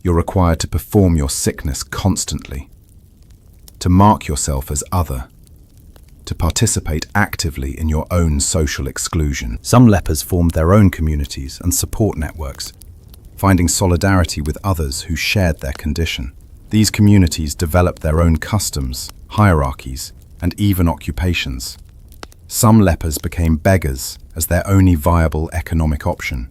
You're required to perform your sickness constantly. To mark yourself as other. To participate actively in your own social exclusion. Some lepers formed their own communities and support networks, finding solidarity with others who shared their condition. These communities developed their own customs, hierarchies, and even occupations. Some lepers became beggars as their only viable economic option.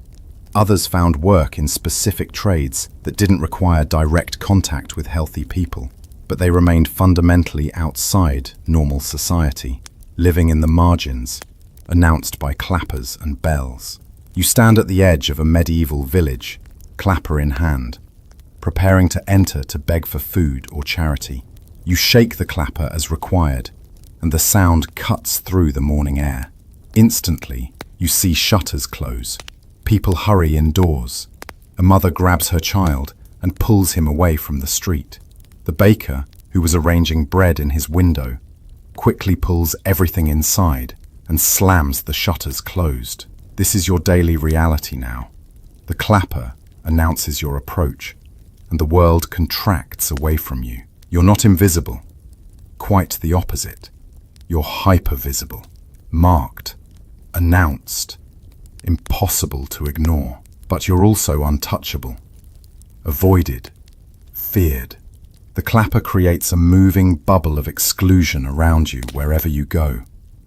Others found work in specific trades that didn't require direct contact with healthy people, but they remained fundamentally outside normal society, living in the margins, announced by clappers and bells. You stand at the edge of a medieval village, clapper in hand, preparing to enter to beg for food or charity. You shake the clapper as required, and the sound cuts through the morning air. Instantly, you see shutters close. People hurry indoors. A mother grabs her child and pulls him away from the street. The baker, who was arranging bread in his window, quickly pulls everything inside and slams the shutters closed. This is your daily reality now. The clapper announces your approach, and the world contracts away from you. You're not invisible. Quite the opposite. You're hyper-visible, marked, announced, impossible to ignore. But you're also untouchable, avoided, feared. The clapper creates a moving bubble of exclusion around you wherever you go.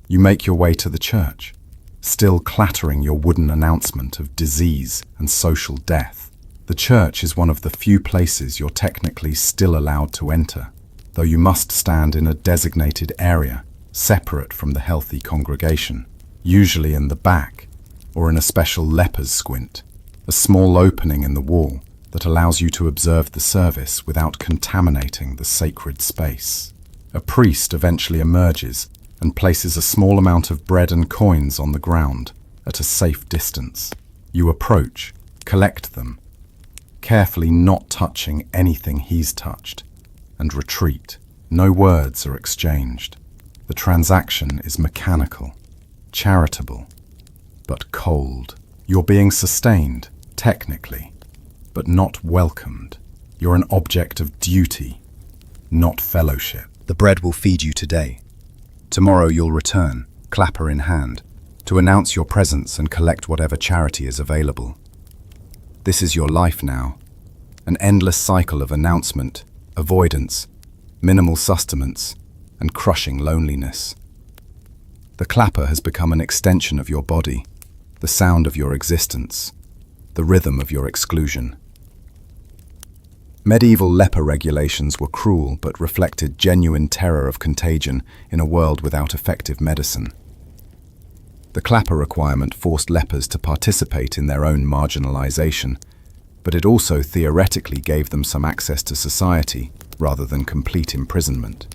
You make your way to the church, still clattering your wooden announcement of disease and social death. The church is one of the few places you're technically still allowed to enter, though you must stand in a designated area, separate from the healthy congregation, usually in the back, or in a special leper's squint, a small opening in the wall that allows you to observe the service without contaminating the sacred space. A priest eventually emerges and places a small amount of bread and coins on the ground at a safe distance. You approach, collect them, carefully not touching anything he's touched, and retreat. No words are exchanged. The transaction is mechanical, charitable, but cold. You're being sustained, technically, but not welcomed. You're an object of duty, not fellowship. The bread will feed you today. Tomorrow you'll return, clapper in hand, to announce your presence and collect whatever charity is available. This is your life now, an endless cycle of announcement, avoidance, minimal sustenance, and crushing loneliness. The clapper has become an extension of your body, the sound of your existence, the rhythm of your exclusion. Medieval leper regulations were cruel but reflected genuine terror of contagion in a world without effective medicine. The clapper requirement forced lepers to participate in their own marginalization, but it also theoretically gave them some access to society rather than complete imprisonment.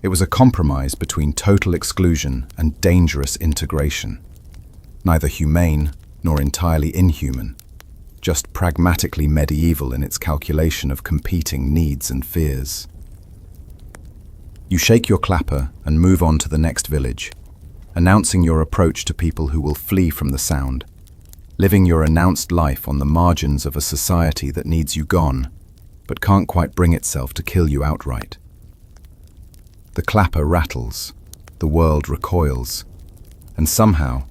It was a compromise between total exclusion and dangerous integration. Neither humane nor entirely inhuman, just pragmatically medieval in its calculation of competing needs and fears. You shake your clapper and move on to the next village, announcing your approach to people who will flee from the sound, living your announced life on the margins of a society that needs you gone, but can't quite bring itself to kill you outright. The clapper rattles, the world recoils, and somehow,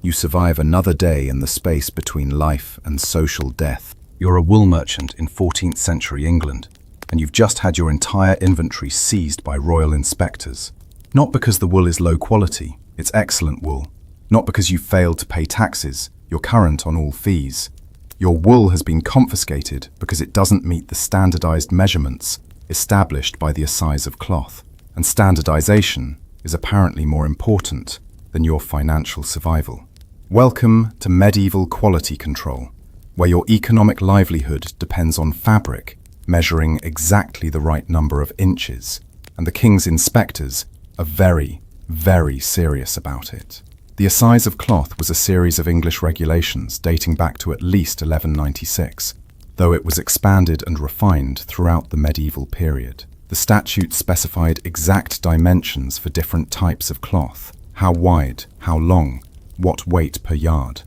you survive another day in the space between life and social death. You're a wool merchant in 14th century England, and you've just had your entire inventory seized by royal inspectors. Not because the wool is low quality, it's excellent wool. Not because you failed to pay taxes, you're current on all fees. Your wool has been confiscated because it doesn't meet the standardized measurements established by the assize of cloth. And standardization is apparently more important than your financial survival. Welcome to medieval quality control, where your economic livelihood depends on fabric measuring exactly the right number of inches, and the king's inspectors are very, very serious about it. The assize of cloth was a series of English regulations dating back to at least 1196, though it was expanded and refined throughout the medieval period. The statutes specified exact dimensions for different types of cloth: how wide, how long, what weight per yard.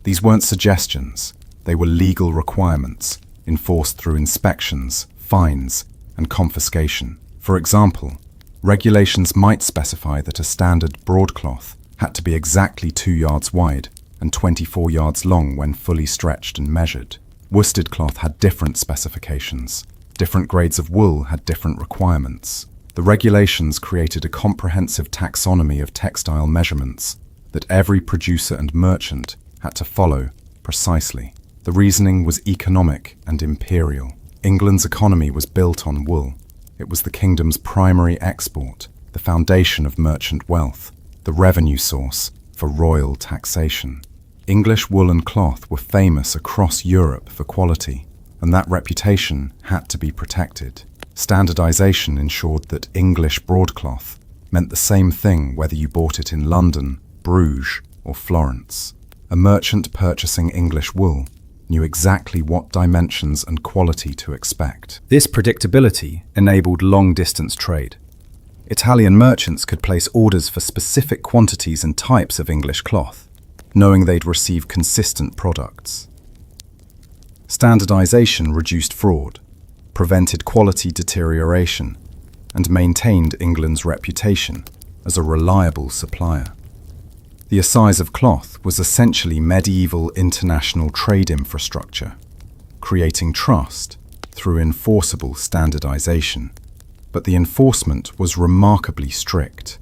These weren't suggestions, they were legal requirements, enforced through inspections, fines, and confiscation. For example, regulations might specify that a standard broadcloth had to be exactly 2 yards wide and 24 yards long when fully stretched and measured. Worsted cloth had different specifications. Different grades of wool had different requirements. The regulations created a comprehensive taxonomy of textile measurements that every producer and merchant had to follow precisely. The reasoning was economic and imperial. England's economy was built on wool. It was the kingdom's primary export, the foundation of merchant wealth, the revenue source for royal taxation. English woolen cloth were famous across Europe for quality, and that reputation had to be protected. Standardization ensured that English broadcloth meant the same thing whether you bought it in London, Bruges, or Florence. A merchant purchasing English wool knew exactly what dimensions and quality to expect. This predictability enabled long-distance trade. Italian merchants could place orders for specific quantities and types of English cloth, knowing they'd receive consistent products. Standardization reduced fraud, prevented quality deterioration, and maintained England's reputation as a reliable supplier. The assize of cloth was essentially medieval international trade infrastructure, creating trust through enforceable standardization. But the enforcement was remarkably strict.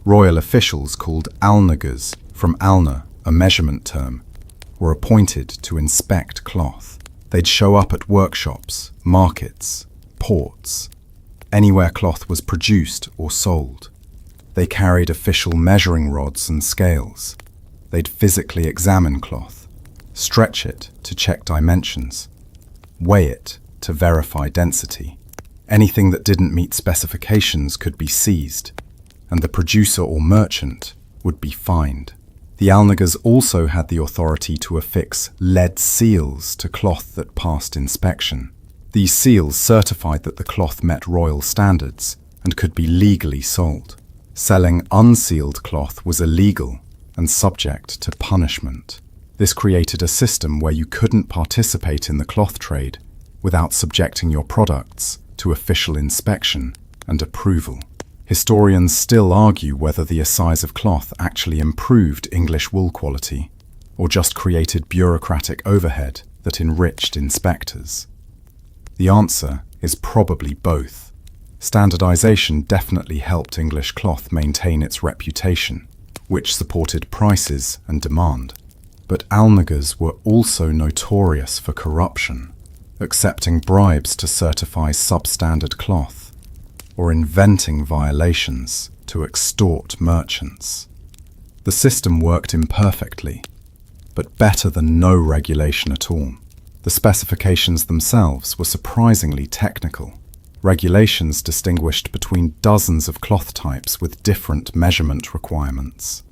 Royal officials called alnagers, from alna, a measurement term, were appointed to inspect cloth. They'd show up at workshops, markets, ports, anywhere cloth was produced or sold. They carried official measuring rods and scales. They'd physically examine cloth, stretch it to check dimensions, weigh it to verify density. Anything that didn't meet specifications could be seized, and the producer or merchant would be fined. The alnagers also had the authority to affix lead seals to cloth that passed inspection. These seals certified that the cloth met royal standards and could be legally sold. Selling unsealed cloth was illegal and subject to punishment. This created a system where you couldn't participate in the cloth trade without subjecting your products to official inspection and approval. Historians still argue whether the assize of cloth actually improved English wool quality or just created bureaucratic overhead that enriched inspectors. The answer is probably both. Standardization definitely helped English cloth maintain its reputation, which supported prices and demand. But alnagers were also notorious for corruption, accepting bribes to certify substandard cloth, or inventing violations to extort merchants. The system worked imperfectly, but better than no regulation at all. The specifications themselves were surprisingly technical. Regulations distinguished between dozens of cloth types with different measurement requirements.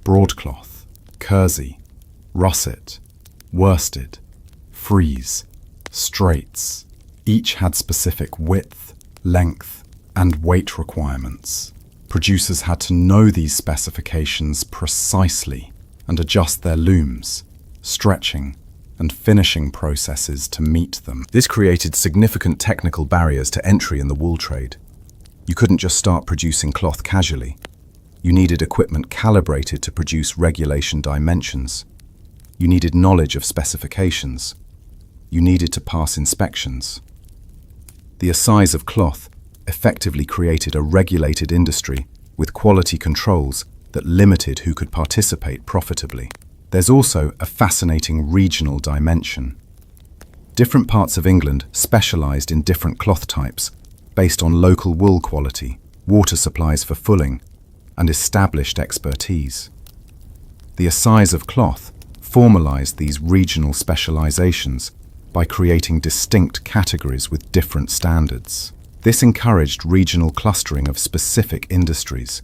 Broadcloth, kersey, russet, worsted, frieze, straights. Each had specific width, length, and weight requirements. Producers had to know these specifications precisely and adjust their looms, stretching, and finishing processes to meet them. This created significant technical barriers to entry in the wool trade. You couldn't just start producing cloth casually. You needed equipment calibrated to produce regulation dimensions. You needed knowledge of specifications. You needed to pass inspections. The assize of cloth effectively created a regulated industry with quality controls that limited who could participate profitably. There's also a fascinating regional dimension. Different parts of England specialized in different cloth types based on local wool quality, water supplies for fulling, and established expertise. The assize of cloth formalized these regional specializations by creating distinct categories with different standards. This encouraged regional clustering of specific industries,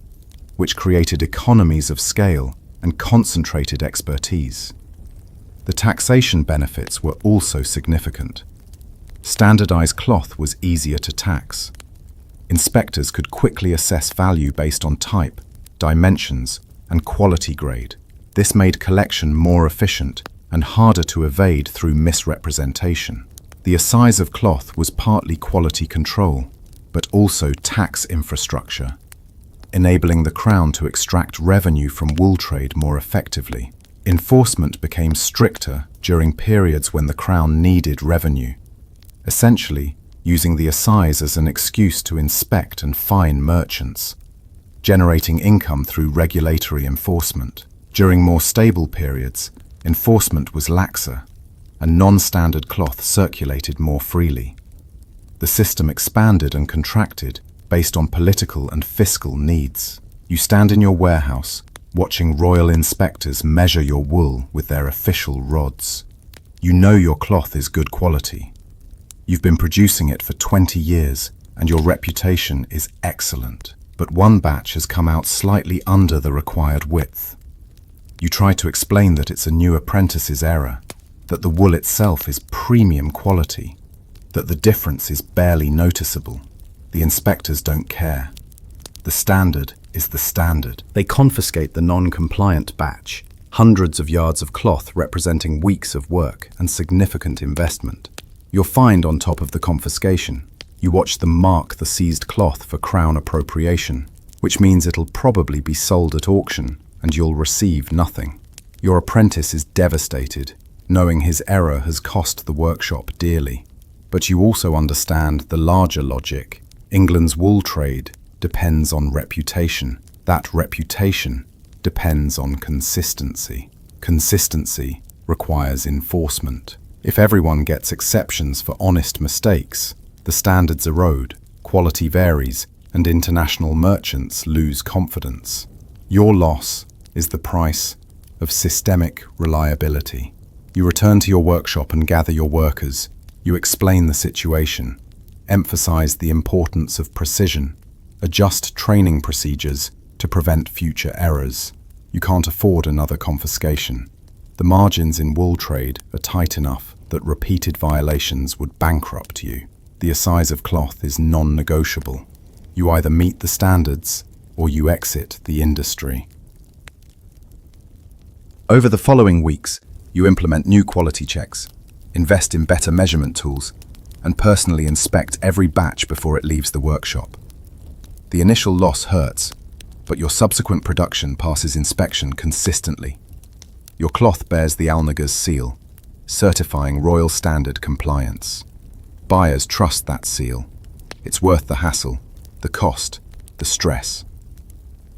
which created economies of scale and concentrated expertise. The taxation benefits were also significant. Standardized cloth was easier to tax. Inspectors could quickly assess value based on type, dimensions, and quality grade. This made collection more efficient and harder to evade through misrepresentation. The assize of cloth was partly quality control, but also tax infrastructure, enabling the Crown to extract revenue from wool trade more effectively. Enforcement became stricter during periods when the Crown needed revenue, essentially using the assize as an excuse to inspect and fine merchants, generating income through regulatory enforcement. During more stable periods, enforcement was laxer, and non-standard cloth circulated more freely. The system expanded and contracted based on political and fiscal needs. You stand in your warehouse, watching royal inspectors measure your wool with their official rods. You know your cloth is good quality. You've been producing it for 20 years, and your reputation is excellent. But one batch has come out slightly under the required width. You try to explain that it's a new apprentice's error, that the wool itself is premium quality, that the difference is barely noticeable. The inspectors don't care. The standard is the standard. They confiscate the non-compliant batch, hundreds of yards of cloth representing weeks of work and significant investment. You're fined on top of the confiscation. You watch them mark the seized cloth for Crown appropriation, which means it'll probably be sold at auction and you'll receive nothing. Your apprentice is devastated, knowing his error has cost the workshop dearly. But you also understand the larger logic. England's wool trade depends on reputation. That reputation depends on consistency. Consistency requires enforcement. If everyone gets exceptions for honest mistakes, the standards erode, quality varies, and international merchants lose confidence. Your loss is the price of systemic reliability. You return to your workshop and gather your workers. You explain the situation, emphasize the importance of precision, adjust training procedures to prevent future errors. You can't afford another confiscation. The margins in wool trade are tight enough that repeated violations would bankrupt you. The assize of cloth is non-negotiable. You either meet the standards or you exit the industry. Over the following weeks, you implement new quality checks, invest in better measurement tools, and personally inspect every batch before it leaves the workshop. The initial loss hurts, but your subsequent production passes inspection consistently. Your cloth bears the Alnagar's seal, certifying royal standard compliance. Buyers trust that seal. It's worth the hassle, the cost, the stress.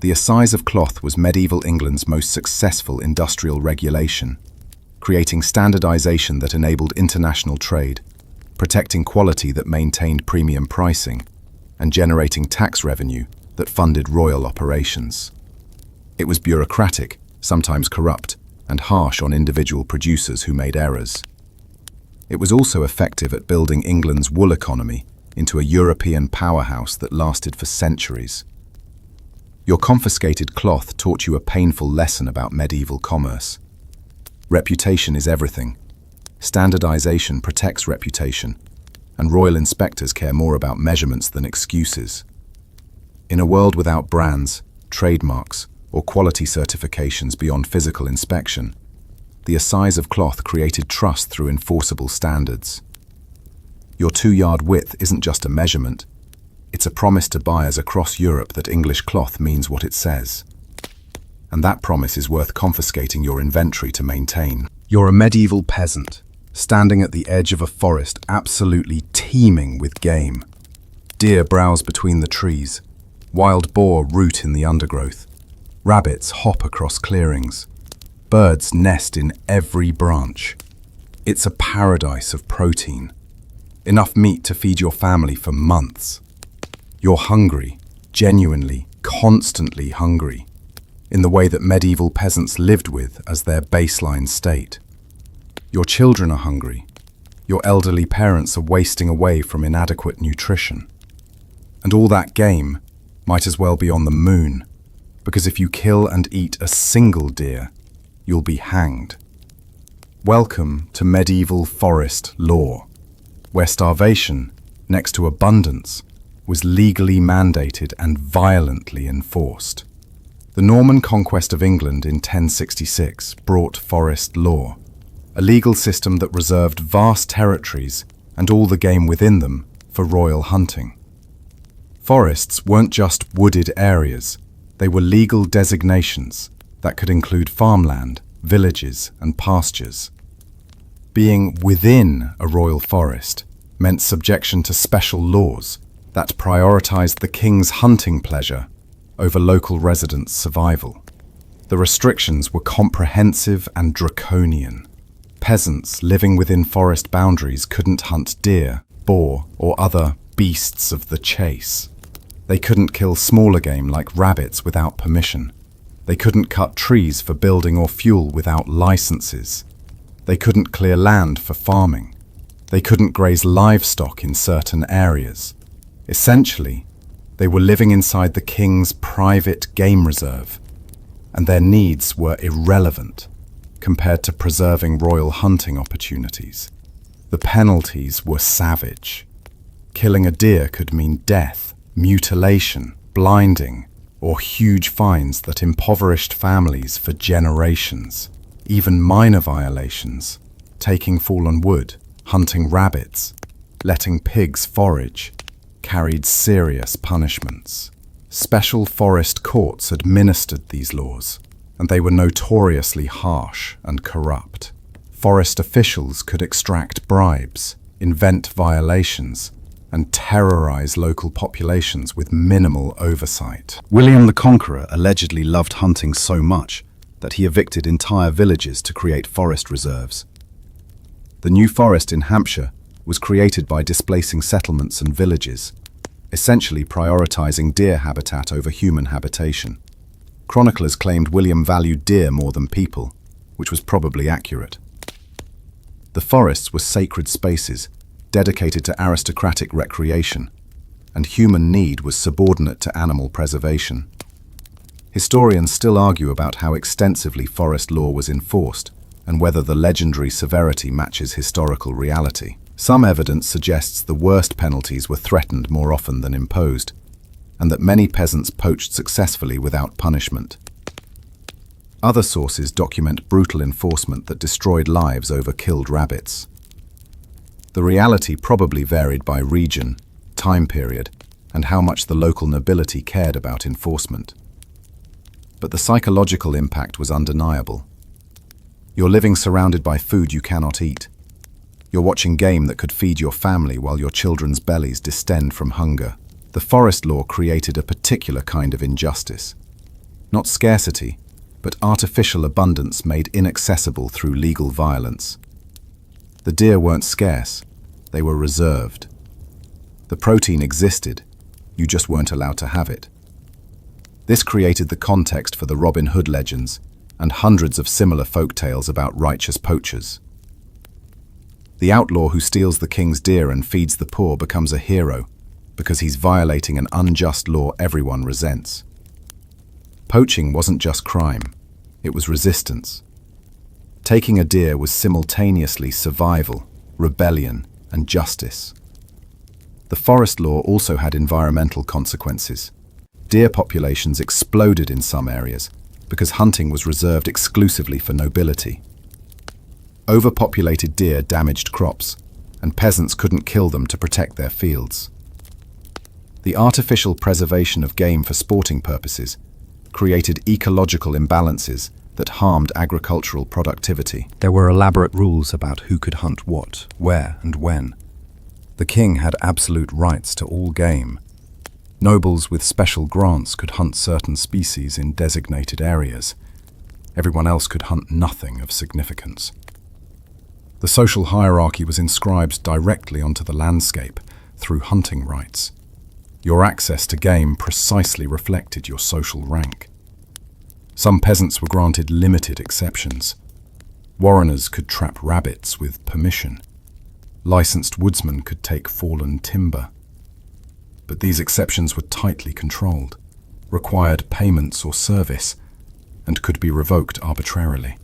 The assize of cloth was medieval England's most successful industrial regulation, creating standardization that enabled international trade, protecting quality that maintained premium pricing, and generating tax revenue that funded royal operations. It was bureaucratic, sometimes corrupt, and harsh on individual producers who made errors. It was also effective at building England's wool economy into a European powerhouse that lasted for centuries. Your confiscated cloth taught you a painful lesson about medieval commerce. Reputation is everything. Standardization protects reputation, and royal inspectors care more about measurements than excuses. In a world without brands, trademarks, or quality certifications beyond physical inspection, the assize of cloth created trust through enforceable standards. Your 2-yard width isn't just a measurement, it's a promise to buyers across Europe that English cloth means what it says. And that promise is worth confiscating your inventory to maintain. You're a medieval peasant, standing at the edge of a forest absolutely teeming with game. Deer browse between the trees, wild boar root in the undergrowth, rabbits hop across clearings, birds nest in every branch. It's a paradise of protein, enough meat to feed your family for months. You're hungry, genuinely, constantly hungry, in the way that medieval peasants lived with as their baseline state. Your children are hungry. Your elderly parents are wasting away from inadequate nutrition. And all that game might as well be on the moon. because if you kill and eat a single deer, you'll be hanged. Welcome to medieval forest law, where starvation, next to abundance, was legally mandated and violently enforced. The Norman conquest of England in 1066 brought forest law, a legal system that reserved vast territories and all the game within them for royal hunting. Forests weren't just wooded areas, they were legal designations that could include farmland, villages, and pastures. Being within a royal forest meant subjection to special laws that prioritized the king's hunting pleasure over local residents' survival. The restrictions were comprehensive and draconian. Peasants living within forest boundaries couldn't hunt deer, boar, or other beasts of the chase. They couldn't kill smaller game like rabbits without permission. They couldn't cut trees for building or fuel without licenses. They couldn't clear land for farming. They couldn't graze livestock in certain areas. Essentially, they were living inside the king's private game reserve, and their needs were irrelevant compared to preserving royal hunting opportunities. The penalties were savage. Killing a deer could mean death, mutilation, blinding, or huge fines that impoverished families for generations. Even minor violations, taking fallen wood, hunting rabbits, letting pigs forage, carried serious punishments. Special forest courts administered these laws, and they were notoriously harsh and corrupt. Forest officials could extract bribes, invent violations, and terrorize local populations with minimal oversight.
William the Conqueror allegedly loved hunting so much that he evicted entire villages to create forest reserves. The New Forest in Hampshire was created by displacing settlements and villages, essentially prioritizing deer habitat over human habitation. Chroniclers claimed William valued deer more than people, which was probably accurate. The forests were sacred spaces, dedicated to aristocratic recreation, and human need was subordinate to animal preservation. Historians still argue about how extensively forest law was enforced and whether the legendary severity matches historical reality. Some evidence suggests the worst penalties were threatened more often than imposed, and that many peasants poached successfully without punishment. Other sources document brutal enforcement that destroyed lives over killed rabbits. The reality probably varied by region, time period, and how much the local nobility cared about enforcement. But the psychological impact was undeniable. You're living surrounded by food you cannot eat. You're watching game that could feed your family while your children's bellies distend from hunger. The forest law created a particular kind of injustice. Not scarcity, but artificial abundance made inaccessible through legal violence. The deer weren't scarce, they were reserved. The protein existed, you just weren't allowed to have it. This created the context for the Robin Hood legends and hundreds of similar folk tales about righteous poachers. The outlaw who steals the king's deer and feeds the poor becomes a hero because he's violating an unjust law everyone resents. Poaching wasn't just crime, it was resistance. Taking a deer was simultaneously survival, rebellion, and justice. The forest law also had environmental consequences. Deer populations exploded in some areas because hunting was reserved exclusively for nobility. Overpopulated deer damaged crops, and peasants couldn't kill them to protect their fields. The artificial preservation of game for sporting purposes created ecological imbalances that harmed agricultural productivity. There were elaborate rules about who could hunt what, where, and when. The king had absolute rights to all game. Nobles with special grants could hunt certain species in designated areas. Everyone else could hunt nothing of significance. The social hierarchy was inscribed directly onto the landscape through hunting rights. Your access to game precisely reflected your social rank. Some peasants were granted limited exceptions. Warreners could trap rabbits with permission. Licensed woodsmen could take fallen timber. But these exceptions were tightly controlled.
required payments or service, and could be revoked arbitrarily.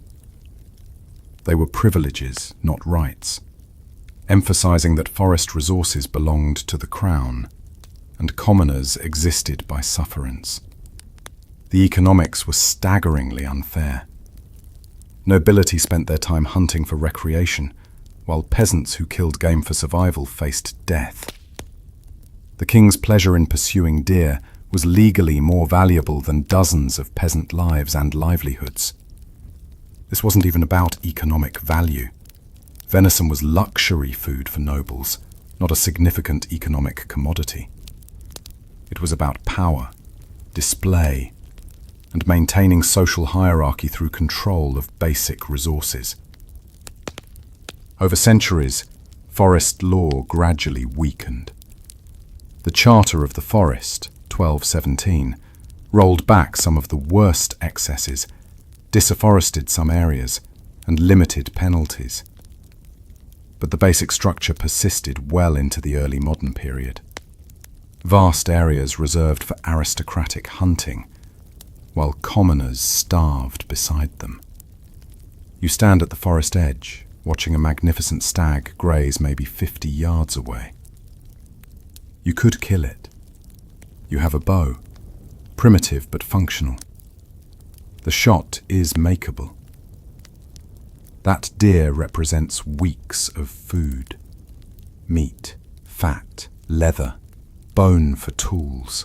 They were privileges, not rights, emphasizing that forest resources belonged to the crown, and commoners existed by sufferance. The economics were staggeringly unfair. Nobility spent their time hunting for recreation, while peasants who killed game for survival faced death. The king's pleasure in pursuing deer was legally more valuable than dozens of peasant lives and livelihoods. This wasn't even about economic value. Venison was luxury food for nobles, not a significant economic commodity. It was about power, display, and maintaining social hierarchy through control of basic resources. Over centuries, forest law gradually weakened. The Charter of the Forest, 1217, rolled back some of the worst excesses, disafforested some areas, and limited penalties. But the basic structure persisted well into the early modern period. Vast areas reserved for aristocratic hunting, while commoners starved beside them. You stand at the forest edge, watching a magnificent stag graze maybe 50 yards away. You could kill it. You have a bow, primitive but functional. The shot is makeable. That deer represents weeks of food. Meat, fat, leather, bone for tools.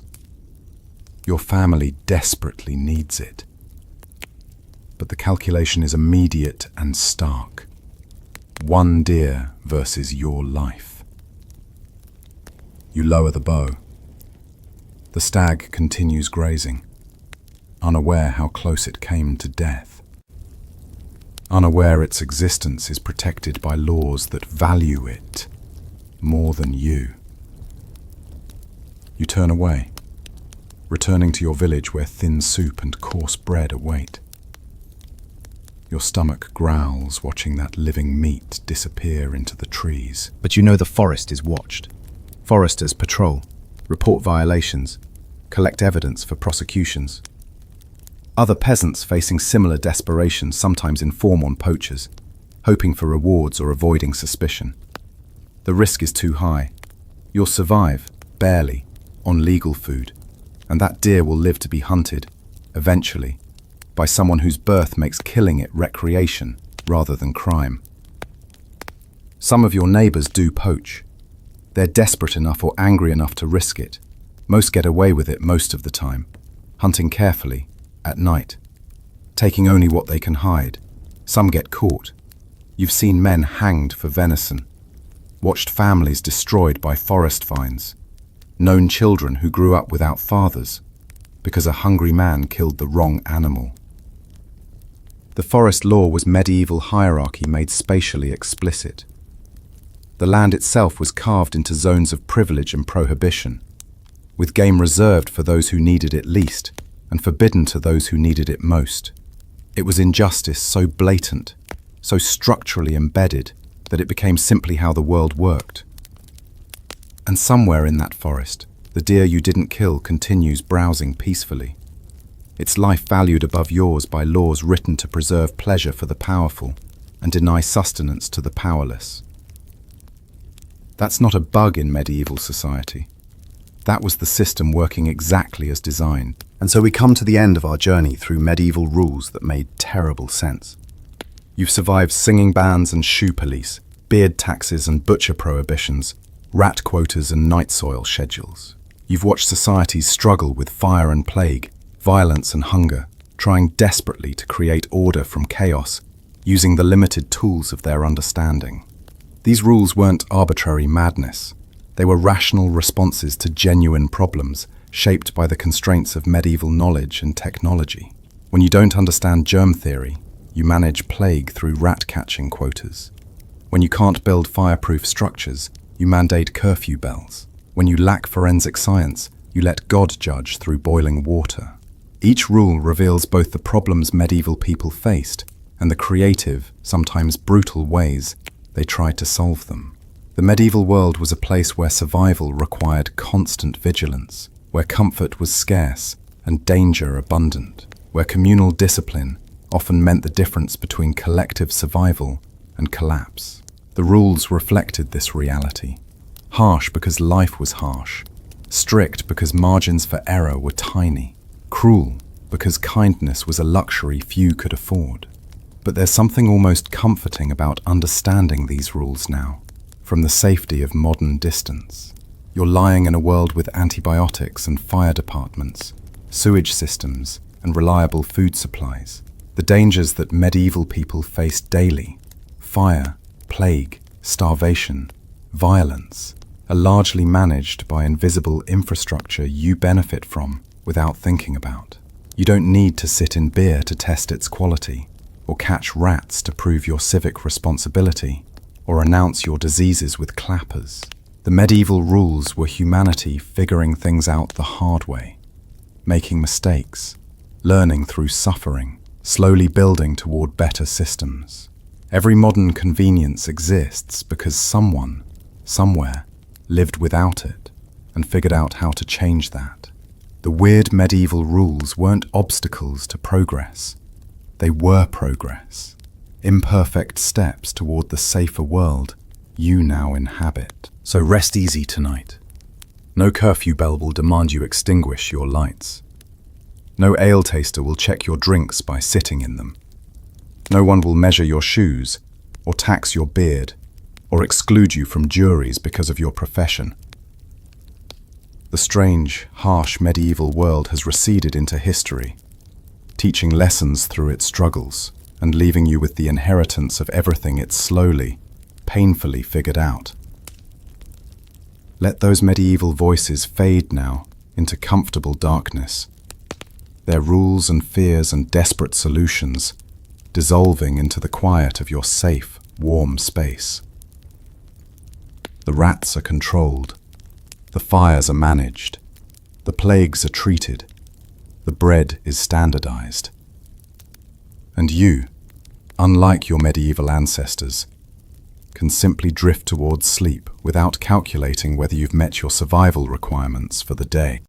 Your family desperately needs it. But the calculation is immediate and stark. One deer versus your life. You lower the bow. The stag continues grazing, unaware how close it came to death. Unaware its existence is protected by laws that value it more than you. You turn away, returning to your village where thin soup and coarse bread await. Your stomach growls watching that living meat disappear into the trees.
But you know the forest is watched. Foresters patrol, report violations, collect evidence for prosecutions. Other peasants facing similar desperation sometimes inform on poachers, hoping for rewards or avoiding suspicion. The risk is too high. You'll survive, barely, on legal food, and that deer will live to be hunted, eventually, by someone whose birth makes killing it recreation rather than crime. Some of your neighbors do poach. They're desperate enough or angry enough to risk it. Most get away with it most of the time, hunting carefully, at night, taking only what they can hide. Some get caught. You've seen men hanged for venison, watched families destroyed by forest fires, known children who grew up without fathers because a hungry man killed the wrong animal. The forest law was medieval hierarchy made spatially explicit. The land itself was carved into zones of privilege and prohibition, with game reserved for those who needed it least and forbidden to those who needed it most. It was injustice so blatant, so structurally embedded, that it became simply how the world worked. And somewhere in that forest, the deer you didn't kill continues browsing peacefully, its life valued above yours by laws written to preserve pleasure for the powerful and deny sustenance to the powerless. That's not a bug in medieval society. That was the system working exactly as designed. And so we come to the end of our journey through medieval rules that made terrible sense. You've survived singing bans and shoe police, beard taxes and butcher prohibitions, rat quotas and night soil schedules. You've watched societies struggle with fire and plague, violence and hunger, trying desperately to create order from chaos, using the limited tools of their understanding. These rules weren't arbitrary madness. They were rational responses to genuine problems, shaped by the constraints of medieval knowledge and technology. When you don't understand germ theory, you manage plague through rat-catching quotas. When you can't build fireproof structures, you mandate curfew bells. When you lack forensic science, you let God judge through boiling water. Each rule reveals both the problems medieval people faced and the creative, sometimes brutal ways they tried to solve them. The medieval world was a place where survival required constant vigilance, where comfort was scarce
and danger abundant, where communal discipline often meant the difference between collective survival and collapse. The rules reflected this reality. Harsh because life was harsh, strict because margins for error were tiny, cruel because kindness was a luxury few could afford. But there's something almost comforting about understanding these rules now, from the safety of modern distance. You're lying in a world with antibiotics and fire departments, sewage systems, and reliable food supplies. The dangers that medieval people faced daily, fire, plague, starvation, violence, are largely managed by invisible infrastructure you benefit from without thinking about. You don't need to sit in beer to test its quality, or catch rats to prove your civic responsibility, or announce your diseases with clappers. The medieval rules were humanity figuring things out the hard way, making mistakes, learning through suffering, slowly building toward better systems. Every modern convenience exists because someone, somewhere, lived without it and figured out how to change that. The weird medieval rules weren't obstacles to progress. They were progress, imperfect steps toward the safer world you now inhabit. So rest easy tonight. No curfew bell will demand you extinguish your lights. No ale taster will check your drinks by sitting in them. No one will measure your shoes, or tax your beard, or exclude you from juries because of your profession. The strange, harsh medieval world has receded into history, teaching lessons through its struggles and leaving you with the inheritance of everything it slowly, painfully figured out. Let those medieval voices fade now into comfortable darkness, their rules and fears and desperate solutions dissolving into the quiet of your safe, warm space. The rats are controlled, the fires are managed, the plagues are treated, the bread is standardized. And you, unlike your medieval ancestors, can simply drift towards sleep without calculating whether you've met your survival requirements for the day.